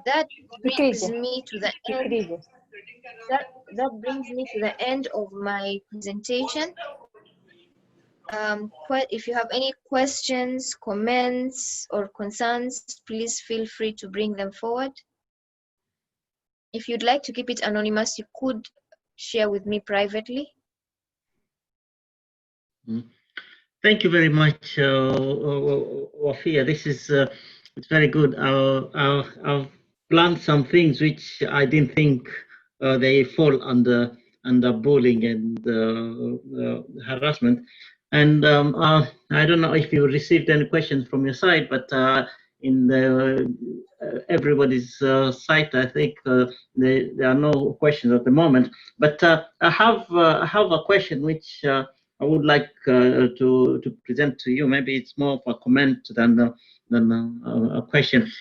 S2: that brings me to the end. That brings me to the end of my presentation. If you have any questions, comments, or concerns, please feel free to bring them forward. If you'd like to keep it anonymous, you could share with me privately.
S1: Thank you very much, Wafiyyah. This is it's very good. I've learned some things which I didn't think they fall under bullying and harassment. And I don't know if you received any questions from your side, but in the everybody's site, I think there are no questions at the moment. But I have a question which I would like to present to you. Maybe it's more of a comment than a question.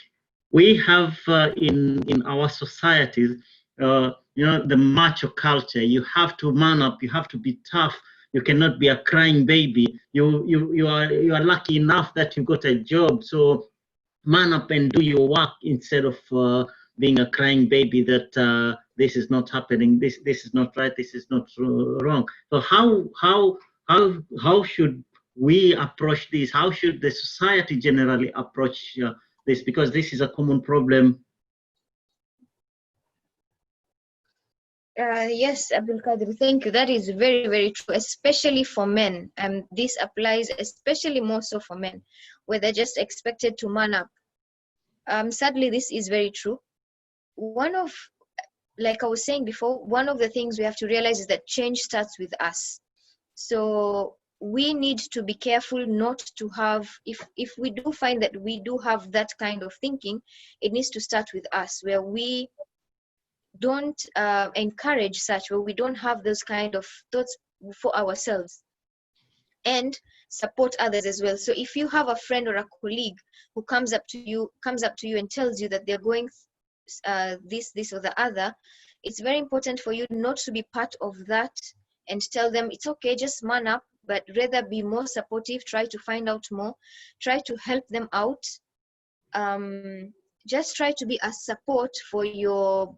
S1: We have in our societies, the macho culture. You have to man up. You have to be tough. You cannot be a crying baby. You are lucky enough that you got a job. So man up and do your work instead of being a crying baby that this is not happening. This is not right. This is not wrong. So how should we approach this? How should the society generally approach this? Because this is a common problem.
S2: Yes, Abdul Qadir, thank you. That is very, very true, especially for men. This applies especially more so for men, where they're just expected to man up. Sadly, this is very true. Like I was saying before, one of the things we have to realize is that change starts with us. So we need to be careful not to have, if we do find that we do have that kind of thinking, it needs to start with us, where we don't encourage such, where we don't have those kind of thoughts for ourselves, and support others as well. So if you have a friend or a colleague who comes up to you and tells you that they're going this or the other, it's very important for you not to be part of that and tell them it's okay, just man up, but rather be more supportive, try to find out more, try to help them out. Just try to be a support for your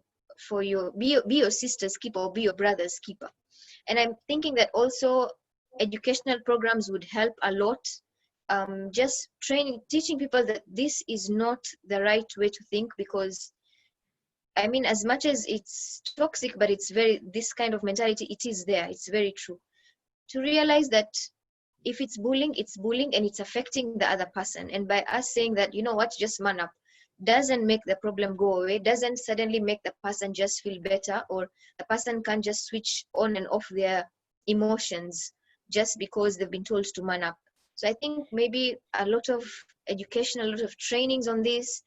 S2: be your sister's keeper or be your brother's keeper. And I'm thinking that also educational programs would help a lot. Just teaching people that this is not the right way to think, because I mean, as much as it's toxic, but this kind of mentality, it is there. It's very true. To realize that if it's bullying and it's affecting the other person. And by us saying that, you know what, just man up, doesn't make the problem go away, doesn't suddenly make the person just feel better, or the person can't just switch on and off their emotions just because they've been told to man up. So I think maybe a lot of education, a lot of trainings on this.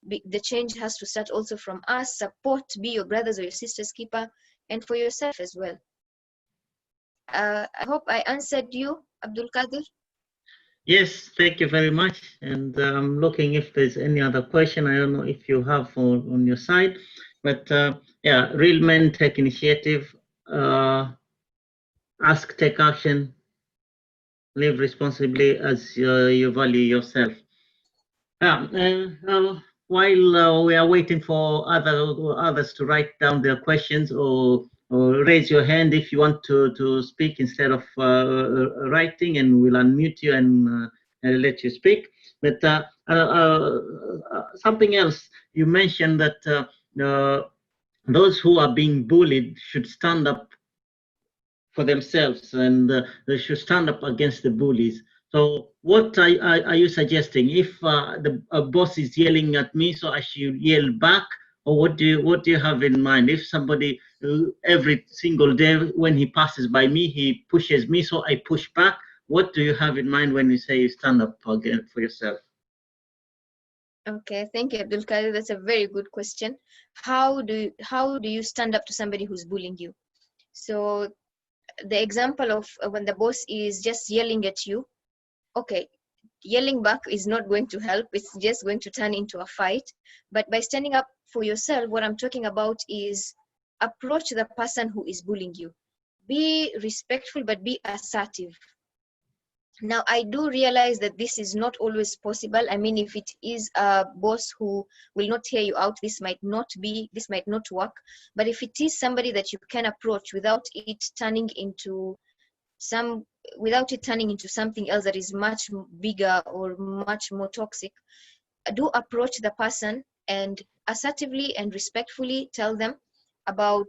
S2: The change has to start also from us. Support, be your brothers or your sisters keeper, and for yourself as well. I hope I answered you, Abdul Qadir.
S1: Yes, thank you very much. And I'm looking if there's any other question. I don't know if you have on your side, but yeah, real men take initiative, ask, take action, live responsibly as you value yourself. While we are waiting for others to write down their questions, or raise your hand if you want to speak instead of writing, and we'll unmute you and let you speak. But something else, you mentioned that those who are being bullied should stand up for themselves, and they should stand up against the bullies. So what are you suggesting? If the boss is yelling at me, so I should yell back, or what do you have in mind? If somebody every single day when he passes by me, he pushes me, so I push back. What do you have in mind when you say you stand up again for yourself?
S2: Okay, thank you, Abdul Qadir. That's a very good question. How do you stand up to somebody who's bullying you? So the example of when the boss is just yelling at you, okay, yelling back is not going to help. It's just going to turn into a fight. But by standing up for yourself, what I'm talking about is approach the person who is bullying you. Be respectful, but be assertive. Now, I do realize that this is not always possible. I mean, if it is a boss who will not hear you out, this might not work. But if it is somebody that you can approach without it turning into something else that is much bigger or much more toxic, do approach the person and assertively and respectfully tell them about,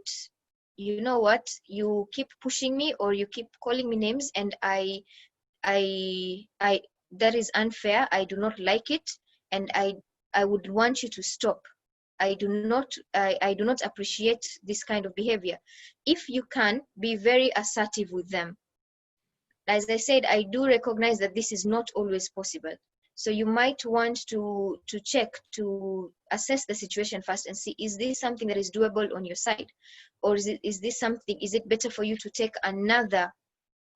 S2: you know what, you keep pushing me or you keep calling me names, and I that is unfair. I do not like it, and I would want you to stop. I do not appreciate this kind of behavior. If you can, be very assertive with them. as I said, I do recognize that this is not always possible. So you might want to check, to assess the situation first and see, is this something that is doable on your side? Or is it better for you to take another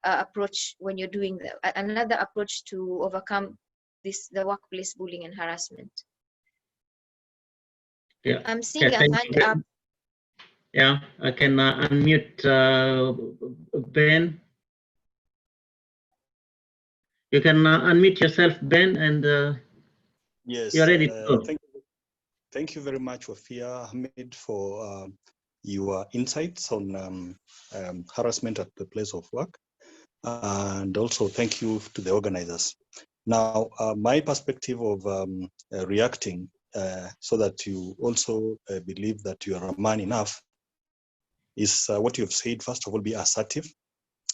S2: approach when you're doing another approach to overcome the workplace bullying and harassment?
S1: Yeah.
S2: I'm seeing a hand up.
S1: Yeah, I can unmute Ben. You can unmute yourself, Ben, and
S3: yes,
S1: you're ready to go.
S3: Thank you very much, Wafiyyah Hamid, for your insights on harassment at the place of work. And also thank you to the organizers. Now, my perspective of reacting so that you also believe that you are a man enough is what you've said. First of all, be assertive.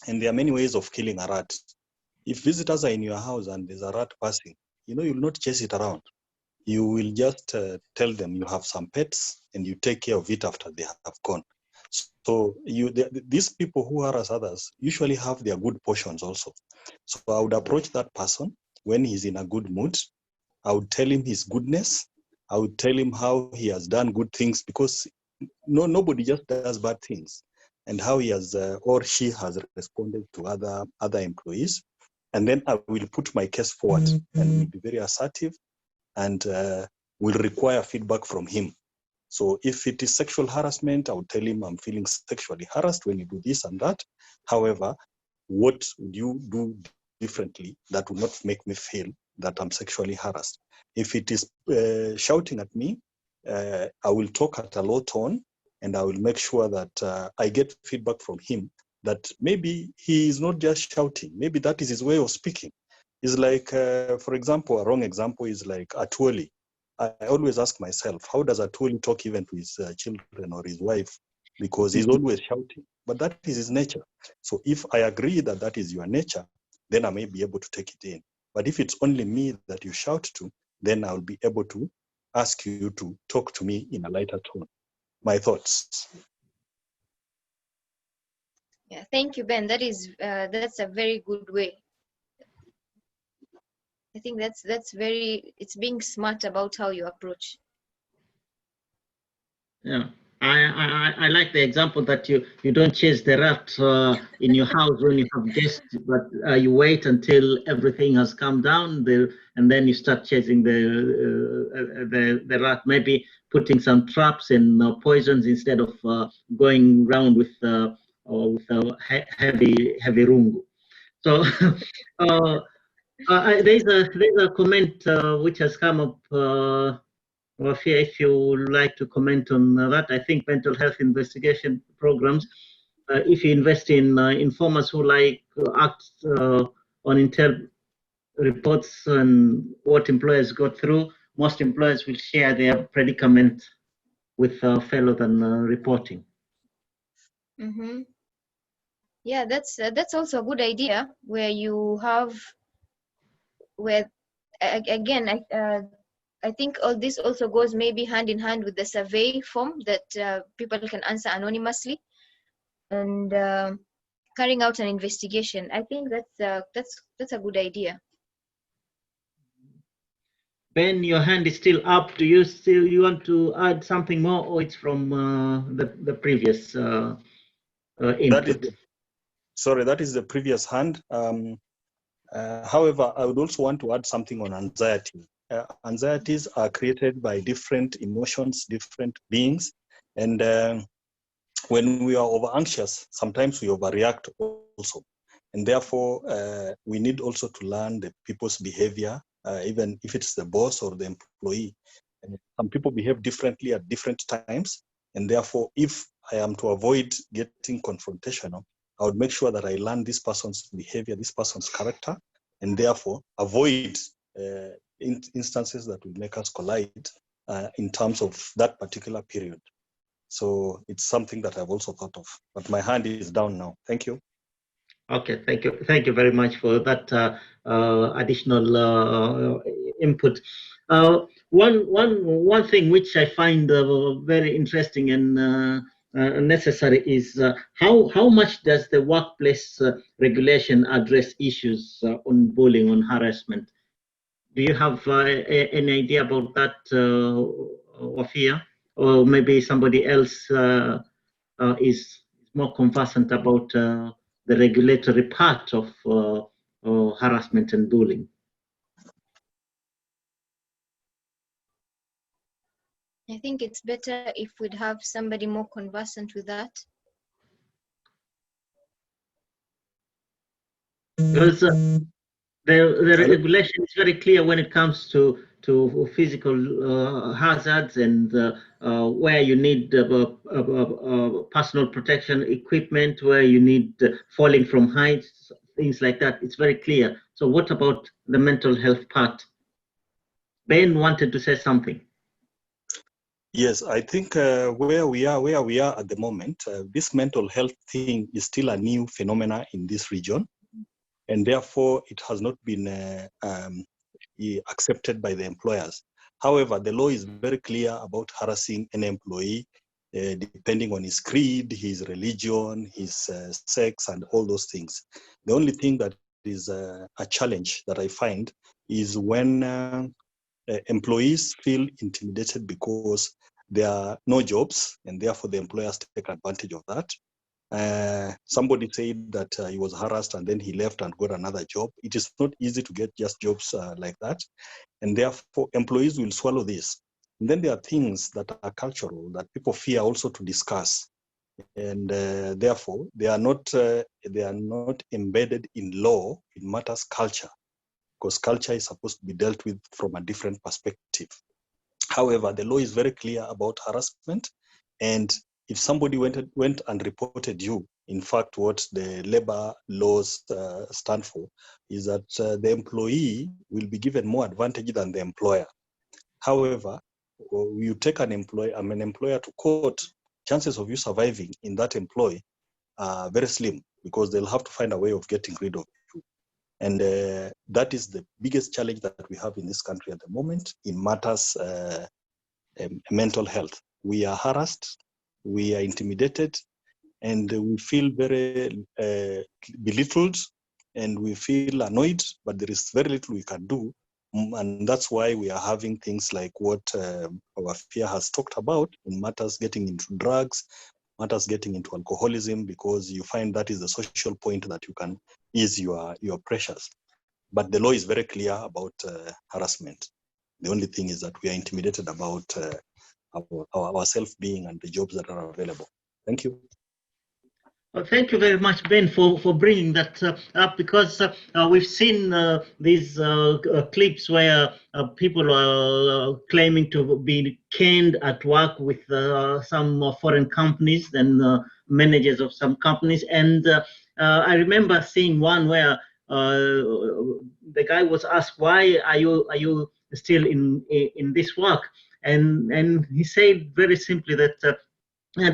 S3: And there are many ways of killing a rat. If visitors are in your house and there's a rat passing, you'll not chase it around. You will just tell them you have some pets and you take care of it after they have gone. So these people who harass others usually have their good portions also. So I would approach that person when he's in a good mood. I would tell him his goodness. I would tell him how he has done good things, because nobody just does bad things, and how he has or she has responded to other employees. And then I will put my case forward and will be very assertive, and will require feedback from him. So if it is sexual harassment, I would tell him I'm feeling sexually harassed when you do this and that. However, what would you do differently that would not make me feel that I'm sexually harassed? If it is shouting at me, I will talk at a low tone, and I will make sure that I get feedback from him that maybe he is not just shouting. Maybe that is his way of speaking. It's like, for example, a wrong example is like Atwoli. I always ask myself, how does Atwoli talk even to his children or his wife? Because he's always shouting, but that is his nature. So if I agree that that is your nature, then I may be able to take it in. But if it's only me that you shout to, then I'll be able to ask you to talk to me in a lighter tone. My thoughts.
S2: Yeah, thank you, Ben. That's a very good way. I think it's being smart about how you approach.
S1: Yeah, I like the example that you don't chase the rat in your house when you have guests, but you wait until everything has calmed down and then you start chasing the rat, maybe putting some traps and poisons instead of going round with a heavy rungu. So there's a comment which has come up. Wafiyyah, if you would like to comment on that. I think mental health investigation programs, if you invest in informers who act on intel reports and what employers go through, most employers will share their predicament with fellow than reporting.
S2: Mm-hmm. Yeah, that's also a good idea, where you have, again, I think all this also goes maybe hand in hand with the survey form that people can answer anonymously, and carrying out an investigation. I think that's a good idea.
S1: Ben, your hand is still up. Do you want to add something more, or it's from the previous input?
S3: That is the previous hand. However, I would also want to add something on anxiety. Anxieties are created by different emotions, different beings. And when we are over anxious, sometimes we overreact also. And therefore, we need also to learn the people's behavior, even if it's the boss or the employee. And some people behave differently at different times. And therefore, if I am to avoid getting confrontational, I would make sure that I learn this person's behavior, this person's character, and therefore avoid instances that will make us collide in terms of that particular period. So it's something that I've also thought of, but my hand is down now. Thank you.
S1: Okay, thank you very much for that additional input. One thing which I find very interesting and necessary is how much does the workplace regulation address issues on bullying, on harassment? Do you have any idea about that, Wafiyyah? Or maybe somebody else is more conversant about the regulatory part of harassment and bullying?
S2: I think it's better if we'd have somebody more conversant with that.
S1: Because the regulation is very clear when it comes to physical hazards and where you need personal protection equipment, where you need falling from heights, things like that. It's very clear. So what about the mental health part? Ben wanted to say something.
S3: Yes, I think where we are at the moment, this mental health thing is still a new phenomena in this region, and therefore it has not been accepted by the employers. However, the law is very clear about harassing an employee depending on his creed, his religion, his sex, and all those things. The only thing that is a challenge that I find is when employees feel intimidated because there are no jobs, and therefore the employers take advantage of that. Somebody said that he was harassed and then he left and got another job. It is not easy to get just jobs like that, and therefore employees will swallow this. And then there are things that are cultural that people fear also to discuss, and therefore they are not embedded in law. It matters culture, because culture is supposed to be dealt with from a different perspective. However, the law is very clear about harassment, and if somebody went and reported you, in fact, what the labor laws stand for is that the employee will be given more advantage than the employer. However, you take an employer to court, chances of you surviving in that employee are very slim, because they'll have to find a way of getting rid of you. And that is the biggest challenge that we have in this country at the moment in matters mental health. We are harassed, we are intimidated, and we feel very belittled, and we feel annoyed, but there is very little we can do. And that's why we are having things like what Wafiyyah has talked about in matters getting into drugs, matters getting into alcoholism, because you find that is the social point that you can ease your pressures. But the law is very clear about harassment. The only thing is that we are intimidated about our self-being and the jobs that are available. Thank you.
S1: Well, thank you very much, Ben, for bringing that up, because we've seen these clips where people are claiming to be canned at work with some foreign companies and managers of some companies. And I remember seeing one where the guy was asked, "Why are you still in this work?" And he said very simply that.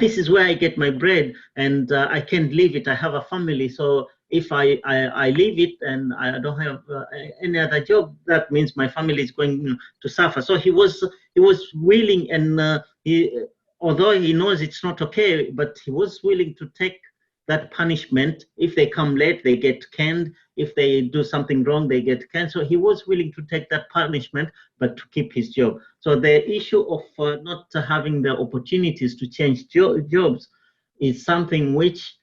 S1: This is where I get my bread, and I can't leave it. I have a family, so if I leave it and I don't have any other job, that means my family is going to suffer. So he was willing, and although he knows it's not okay, but he was willing to take that punishment. If they come late, they get canned. If they do something wrong, they get canned. So he was willing to take that punishment, but to keep his job. So the issue of not having the opportunities to change jobs is something which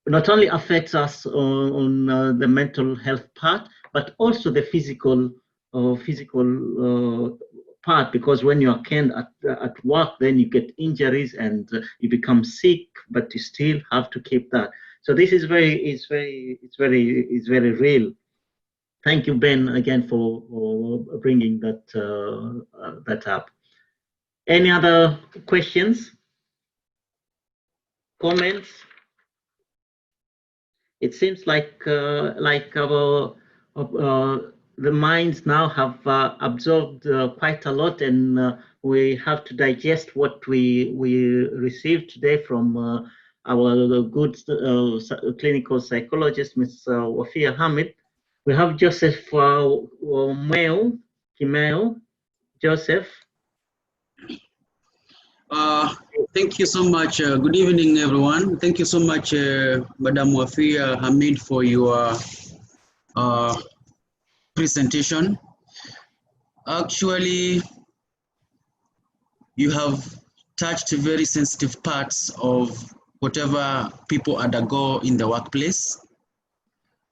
S1: not only affects us on the mental health part, but also the physical part, because when you are canned at work, then you get injuries and you become sick, but you still have to keep that. So this is very real. Thank you, Ben, again for bringing that up. Any other questions, comments? It seems like the minds now have absorbed quite a lot, and we have to digest what we received today from our good clinical psychologist, Ms. Wafiyyah Hamid. We have Joseph Kimeo. Joseph.
S4: Thank you so much. Good evening, everyone. Thank you so much, Madam Wafiyyah Hamid, for your presentation. Actually, you have touched very sensitive parts of whatever people undergo in the workplace.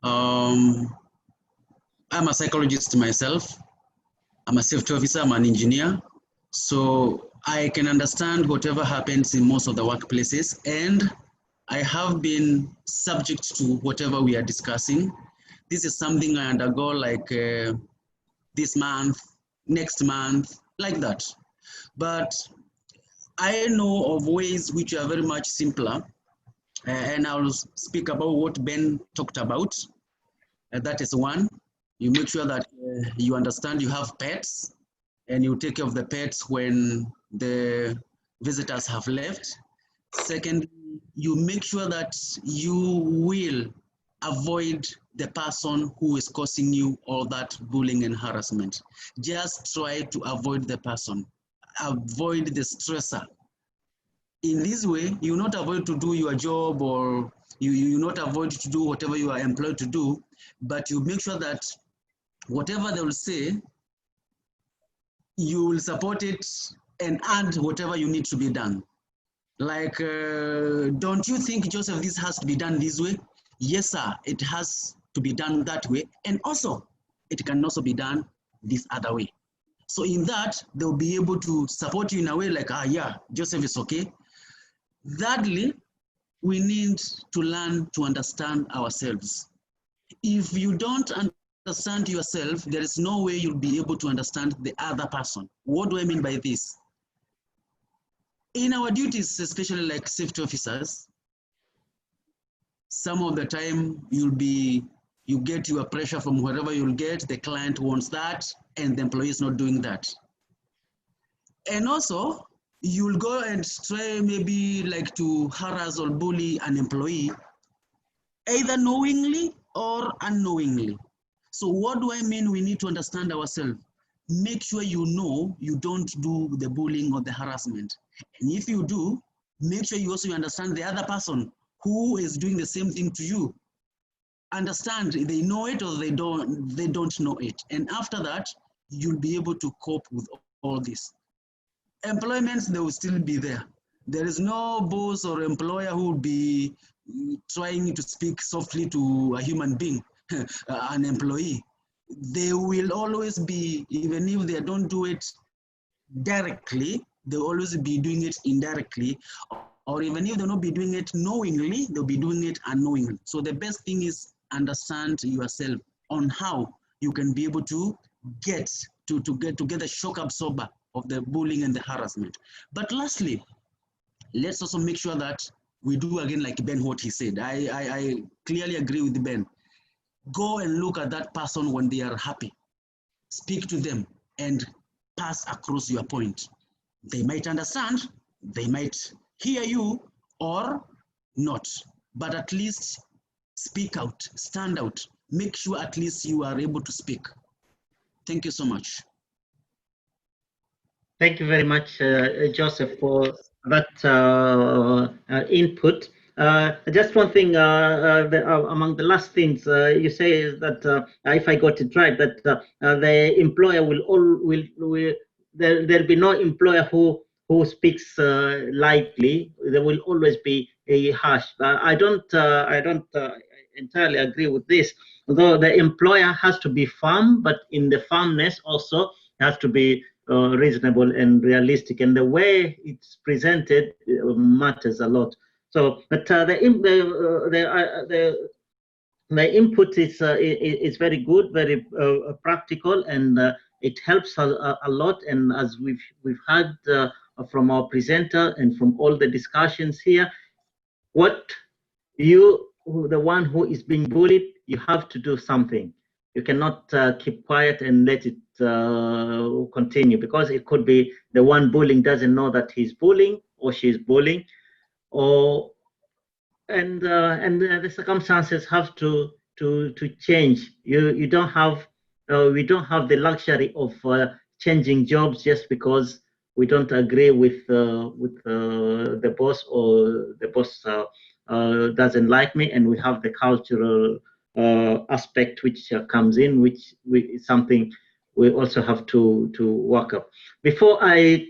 S4: I'm a psychologist myself. I'm a safety officer, I'm an engineer. So I can understand whatever happens in most of the workplaces, and I have been subject to whatever we are discussing. This is something I undergo like this month, next month, like that. But I know of ways which are very much simpler, and I'll speak about what Ben talked about. That is one. You make sure that you understand you have pets, and you take care of the pets when the visitors have left. Second, you make sure that you will avoid the person who is causing you all that bullying and harassment. Just try to avoid the person. Avoid the stressor. In this way, you not avoid to do your job, or you not avoid to do whatever you are employed to do, but you make sure that whatever they will say, you will support it and add whatever you need to be done. Like, don't you think, Joseph, this has to be done this way? Yes, sir, it has to be done that way. And also, it can also be done this other way. So in that, they'll be able to support you in a way like, yeah, Joseph is okay. Thirdly, we need to learn to understand ourselves. If you don't understand yourself, there is no way you'll be able to understand the other person. What do I mean by this? In our duties, especially like safety officers, some of the time you get your pressure from wherever you'll get, the client wants that, and the employee is not doing that. And also, you'll go and try maybe like to harass or bully an employee, either knowingly or unknowingly. So what do I mean? We need to understand ourselves. Make sure you know you don't do the bullying or the harassment. And if you do, make sure you also understand the other person who is doing the same thing to you. Understand they know it or they don't know it. And after that, you'll be able to cope with all this. Employments, they will still be there. There is no boss or employer who will be trying to speak softly to a human being, an employee. They will always be, even if they don't do it directly, they'll always be doing it indirectly, or even if they'll not be doing it knowingly, they'll be doing it unknowingly. So the best thing is understand yourself on how you can be able to get the shock absorber of the bullying and the harassment. But lastly, let's also make sure that we do again like Ben what he said. I clearly agree with Ben. Go and look at that person when they are happy. Speak to them and pass across your point. They might understand, they might hear you or not, but at least speak out, stand out. Make sure at least you are able to speak. Thank you so much.
S1: Thank you very much, Joseph, for that input. Just one thing, among the last things you say is that if I got it right, that the employer there'll be no employer who speaks lightly. There will always be a harsh. I don't entirely agree with this. Although the employer has to be firm, but in the firmness also has to be reasonable and realistic, and the way it's presented matters a lot. So, but the input is very good, very practical, and it helps a lot. And as we've heard from our presenter and from all the discussions here, the one who is being bullied, you have to do something. You cannot keep quiet and let it continue, because it could be the one bullying doesn't know that he's bullying or she's bullying, and the circumstances have to change. We don't have the luxury of changing jobs just because we don't agree with the boss, or the boss doesn't like me, and we have the cultural aspect which comes in, which is something we also have to work up. Before I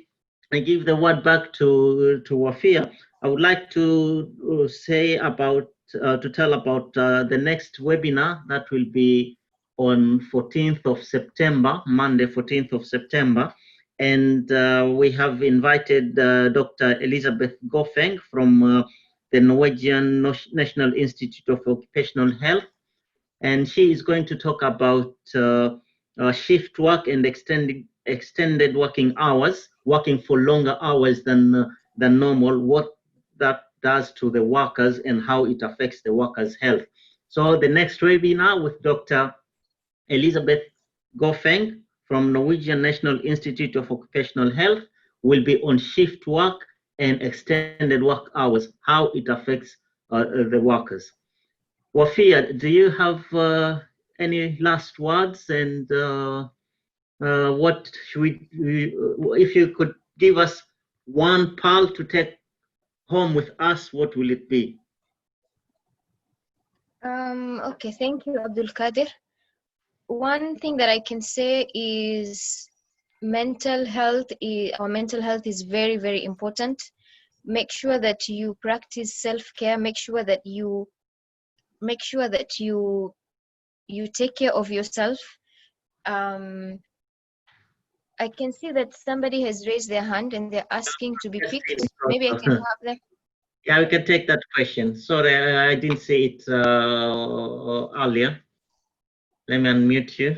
S1: give the word back to Wafiyyah, I would like to say about to tell about the next webinar that will be on 14th of September, Monday 14th of September. And we have invited Dr. Elizabeth Goffeng from the Norwegian National Institute of Occupational Health. And she is going to talk about shift work and extended working hours, working for longer hours than normal, what that does to the workers and how it affects the workers' health. So the next webinar with Dr. Elizabeth Goffeng from Norwegian National Institute of Occupational Health will be on shift work and extended work hours, how it affects the workers. Wafiyyah, do you have any last words? And what should we, if you could give us one pearl to take home with us, what will it be?
S2: Okay, thank you, Abdul Qadir. One thing that I can say is mental health. Our mental health is very, very important. Make sure that you practice self-care. Make sure that you take care of yourself. I can see that somebody has raised their hand and they're asking to be picked. Maybe I can have them.
S1: Yeah, we can take that question. Sorry, I didn't see it earlier. Let me unmute you.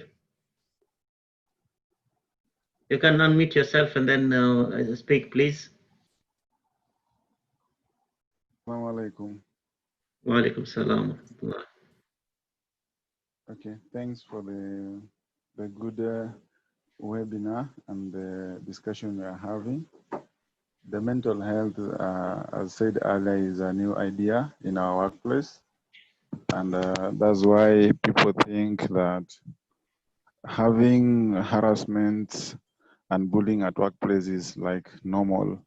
S1: You can unmute yourself and then speak, please.
S5: Assalamu alaikum.
S1: Wa alaikum salam.
S5: Okay, thanks for the good webinar and the discussion we are having. The mental health, as said earlier, is a new idea in our workplace. And that's why people think that having harassment and bullying at workplace is like normal.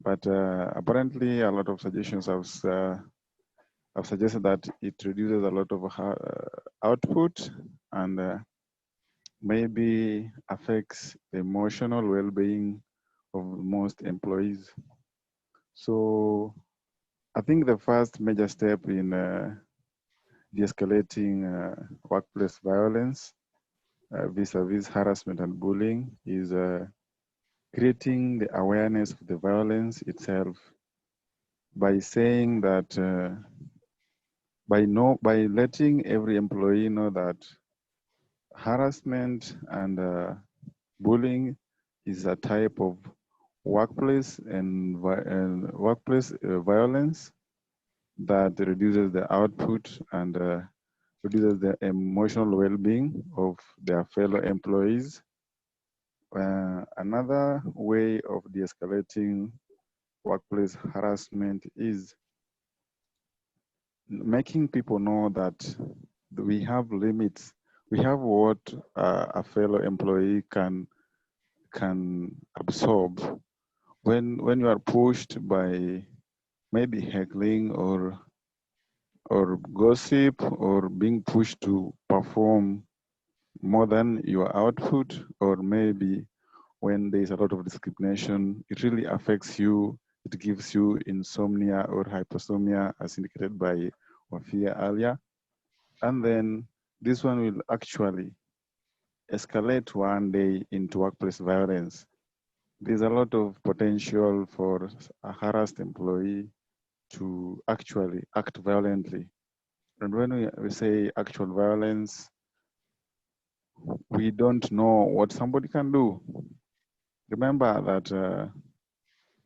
S5: But apparently a lot of suggestions have suggested that it reduces a lot of output and maybe affects the emotional well-being of most employees. So I think the first major step in de-escalating workplace violence vis-a-vis harassment and bullying is creating the awareness of the violence itself by saying that by letting every employee know that harassment and bullying is a type of workplace and workplace violence that reduces the output and reduces the emotional well-being of their fellow employees. Another way of de-escalating workplace harassment is making people know that we have limits. We have what a fellow employee can absorb. When you are pushed by maybe heckling or gossip or being pushed to perform more than your output, or maybe when there is a lot of discrimination, it really affects you. It gives you insomnia or hypersomnia, as indicated by Wafiyyah earlier. And then this one will actually escalate one day into workplace violence. There's a lot of potential for a harassed employee to actually act violently. And when we say actual violence, we don't know what somebody can do. Remember that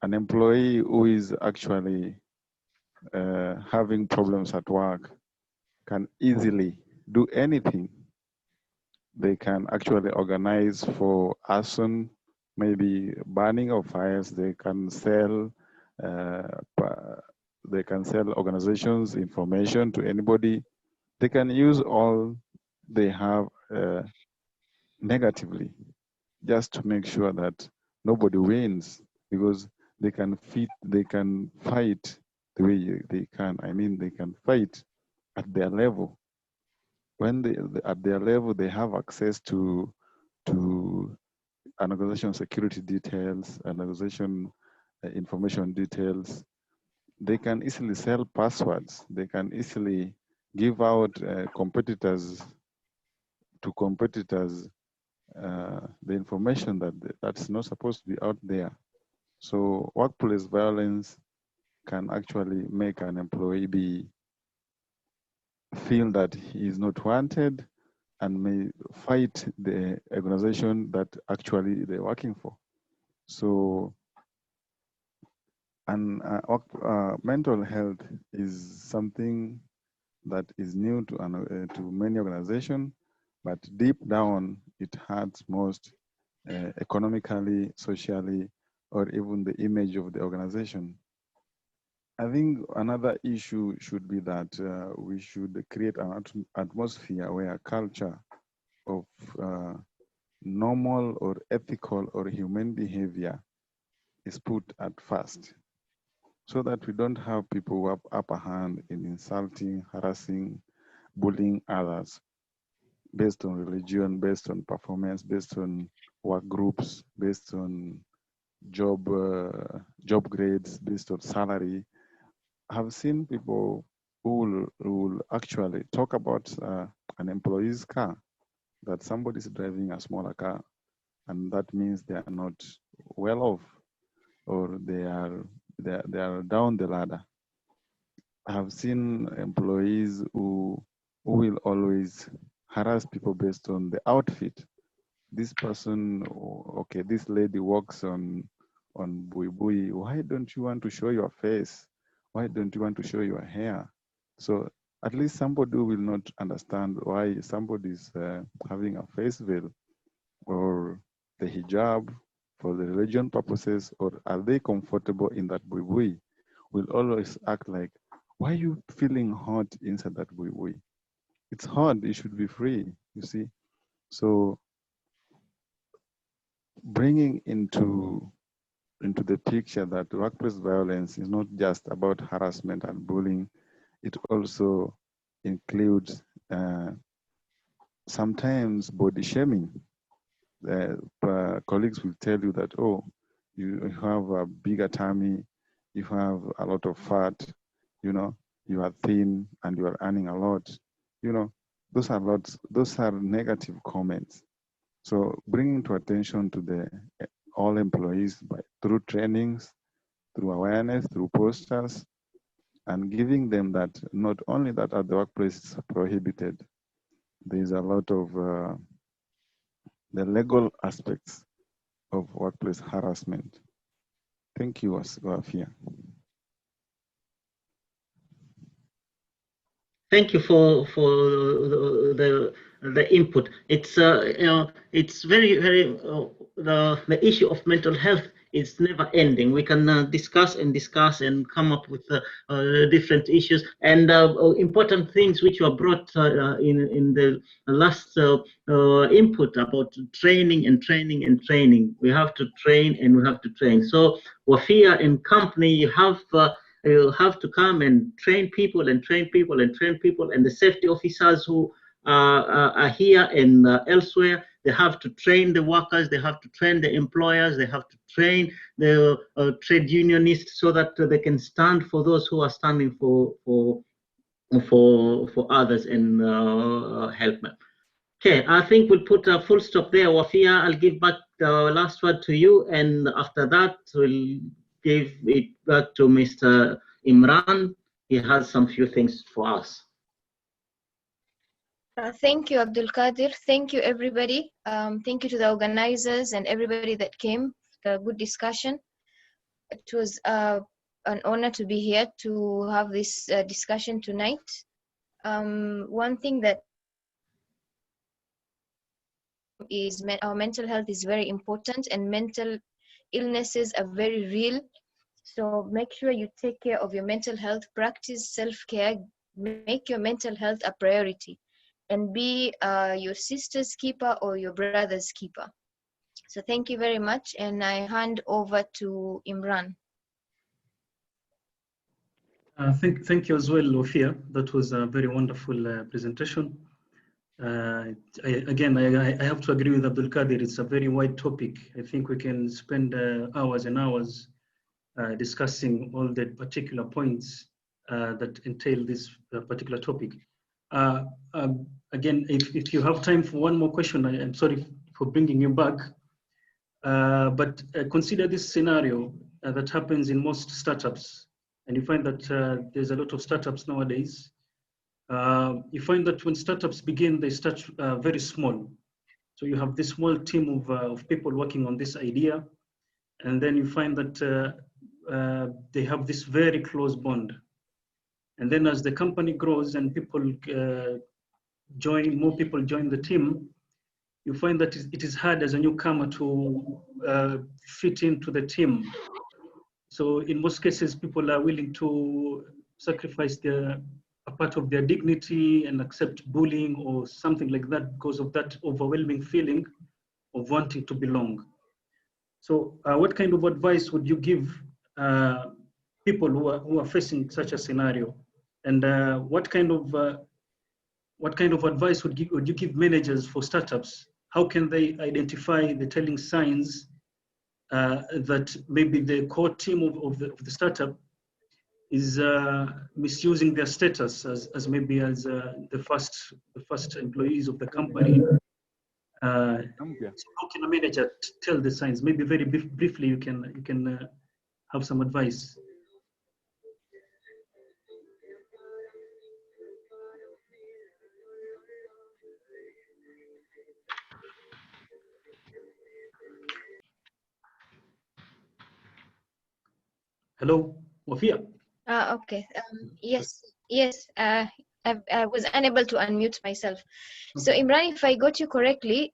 S5: an employee who is actually having problems at work can easily do anything. They can actually organize for arson, maybe burning of fires. They can sell organizations information to anybody. They can use all they have negatively just to make sure that nobody wins, because they can fight the way they can. I mean, they can fight at their level. When they at their level, they have access to an organization security details, an organization information details. They can easily sell passwords. They can easily give out competitors the information that's not supposed to be out there. So workplace violence can actually make an employee feel that he is not wanted and may fight the organization that actually they're working for. So, and mental health is something that is new to many organizations, but deep down it hurts most economically, socially, or even the image of the organization. I think another issue should be that we should create an atmosphere where culture of normal or ethical or human behavior is put at first, so that we don't have people who have upper hand in insulting, harassing, bullying others based on religion, based on performance, based on work groups, based on job grades, based on salary. I've seen people who will actually talk about an employee's car, that somebody is driving a smaller car, and that means they are not well off, or they are down the ladder. I have seen employees who will always harass people based on the outfit. This person, okay, this lady walks on bui bui. Why don't you want to show your face? Why don't you want to show your hair? So at least somebody will not understand why somebody is having a face veil or the hijab for the religion purposes, or are they comfortable in that bui bui? Will always act like, why are you feeling hot inside that bui bui? It's hot, it should be free, you see? So bringing into the picture that workplace violence is not just about harassment and bullying, it also includes sometimes body shaming. Colleagues will tell you that, oh, you have a bigger tummy, you have a lot of fat, you know, you are thin and you are earning a lot. You know, those are negative comments. So bringing to attention to all employees through trainings, through awareness, through posters, and giving them that not only that at the workplace is prohibited, there is a lot of the legal aspects of workplace harassment. Thank you, Wafiyyah.
S1: Thank you for the input. It's it's very the issue of mental health is never ending. We can discuss and come up with different issues and important things which were brought in the last input about training and training and training. We have to train and we have to train. So Wafiyyah and company, you have to come and train people and train people and train people, and the safety officers who are here and elsewhere, they have to train the workers, they have to train the employers, they have to train the trade unionists so that they can stand for those who are standing for others and help them. Okay, I think we'll put a full stop there. Wafiyyah, I'll give back the last word to you, and after that, we'll give it back to Mr. Imran. He has some few things for us.
S2: Thank you, Abdul Qadir. Thank you, everybody. Thank you to the organizers and everybody that came. A good discussion. It was an honor to be here to have this discussion tonight. One thing that is our mental health is very important, and mental illnesses are very real. So make sure you take care of your mental health, practice self-care, make your mental health a priority, and be your sister's keeper or your brother's keeper. So thank you very much, and I hand over to Imran.
S6: Thank you as well, Wafiyyah. That was a very wonderful presentation. Again, I have to agree with Abdul Qadir. It's a very wide topic. I think we can spend hours and hours discussing all the particular points that entail this particular topic. Again, if you have time for one more question, I'm sorry for bringing you back. But consider this scenario that happens in most startups. And you find that there's a lot of startups nowadays. You find that when startups begin, they start very small. So you have this small team of people working on this idea. And then you find that they have this very close bond. And then as the company grows and people more people join the team, you find that it is hard as a newcomer to fit into the team. So in most cases, people are willing to sacrifice a part of their dignity and accept bullying or something like that because of that overwhelming feeling of wanting to belong. So what kind of advice would you give people who are facing such a scenario? And what kind of advice would you give managers for startups? How can they identify the telling signs that maybe the core team of the startup is misusing their status as maybe as the first employees of the company? So how can a manager tell the signs? Maybe very briefly, you can have some advice. Hello, Wafiyyah.
S2: Okay. Yes. I was unable to unmute myself. So Imran, if I got you correctly,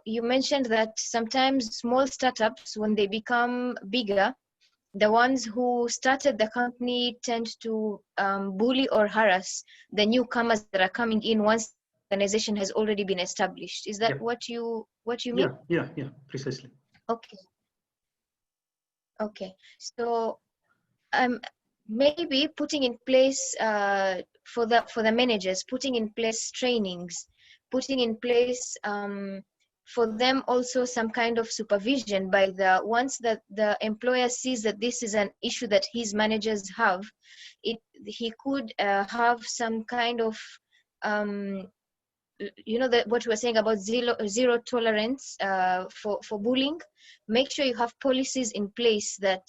S2: you mentioned that sometimes small startups, when they become bigger, the ones who started the company tend to bully or harass the newcomers that are coming in once the organization has already been established. Is that what you mean?
S6: Yeah, precisely.
S2: Okay. So maybe putting in place for the managers, putting in place trainings, putting in place for them also some kind of supervision by once that the employer sees that this is an issue that his managers have, he could have some kind of what we were saying about zero tolerance for bullying. Make sure you have policies in place that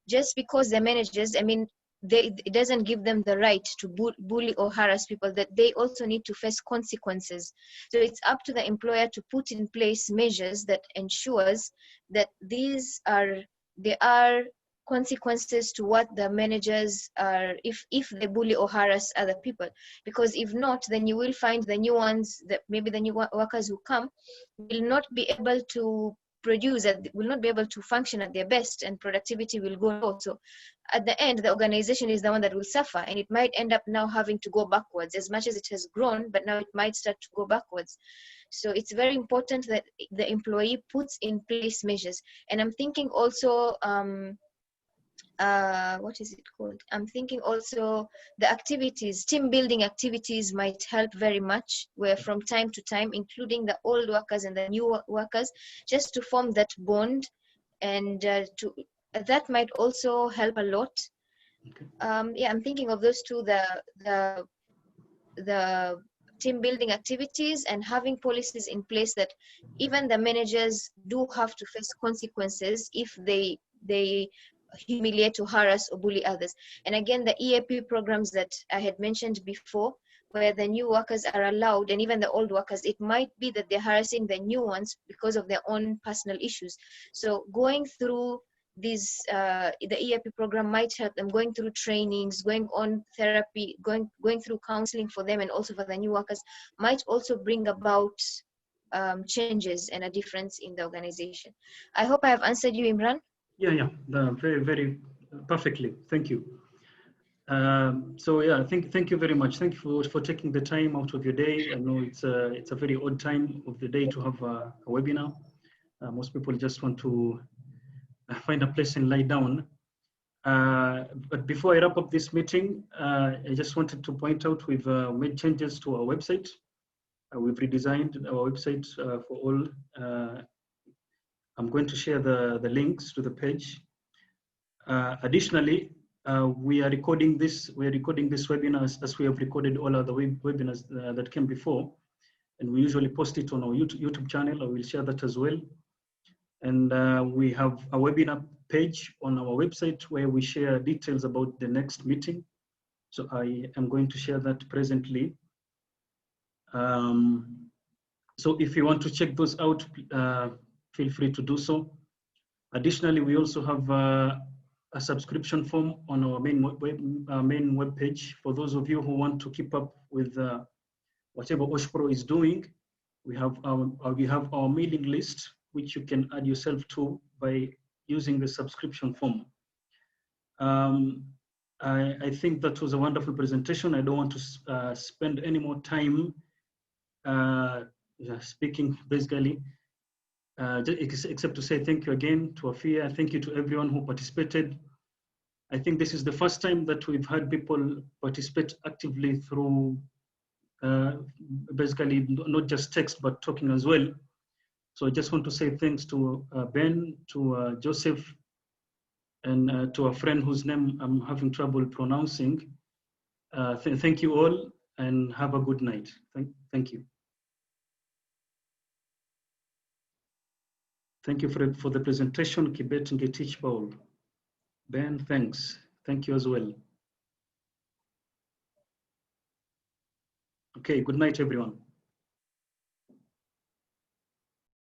S2: just because they're managers, it doesn't give them the right to bully or harass people, that they also need to face consequences. So it's up to the employer to put in place measures that ensures that there are consequences to what the managers are if they bully or harass other people. Because if not, then you will find the new ones, that maybe the new workers who come will not be able to produce and will not be able to function at their best, and productivity will go low. So at the end, the organization is the one that will suffer, and it might end up now having to go backwards. As much as it has grown, but now it might start to go backwards. So it's very important that the employee puts in place measures. And I'm thinking also what is it called? I'm thinking also the activities, team building activities might help very much, where from time to time, including the old workers and the new workers, just to form that bond, and that might also help a lot. I'm thinking of those two, the team building activities and having policies in place that even the managers do have to face consequences if they humiliate or harass or bully others. And again, the EAP programs that I had mentioned before, where the new workers are allowed, and even the old workers, it might be that they're harassing the new ones because of their own personal issues. So going through these, the EAP program might help them, going through trainings, going on therapy, going through counseling for them, and also for the new workers, might also bring about changes and a difference in the organization. I hope I have answered you, Imran.
S6: Yeah, very, very perfectly. Thank you. So yeah, thank you very much. Thank you for taking the time out of your day. I know it's a very odd time of the day to have a webinar. Most people just want to find a place and lie down. But before I wrap up this meeting, I just wanted to point out we've made changes to our website. We've redesigned our website for all. I'm going to share the links to the page. Additionally, we are recording this webinar as we have recorded all other webinars that came before, and we usually post it on our YouTube channel. I will share that as well. And we have a webinar page on our website where we share details about the next meeting. So I am going to share that presently. So if you want to check those out, feel free to do so. Additionally, we also have a subscription form on our main web page. For those of you who want to keep up with whatever OSHPRO is doing, we have our mailing list, which you can add yourself to by using the subscription form. I think that was a wonderful presentation. I don't want to spend any more time speaking basically, except to say thank you again to Wafiyyah. Thank you to everyone who participated. I think this is the first time that we've had people participate actively through basically not just text, but talking as well. So I just want to say thanks to Ben, to Joseph, and to a friend whose name I'm having trouble pronouncing. Thank you all, and have a good night. Thank you. Thank you for the presentation, Kibet and Getich Paul. Ben, thanks. Thank you as well. Okay, good night, everyone.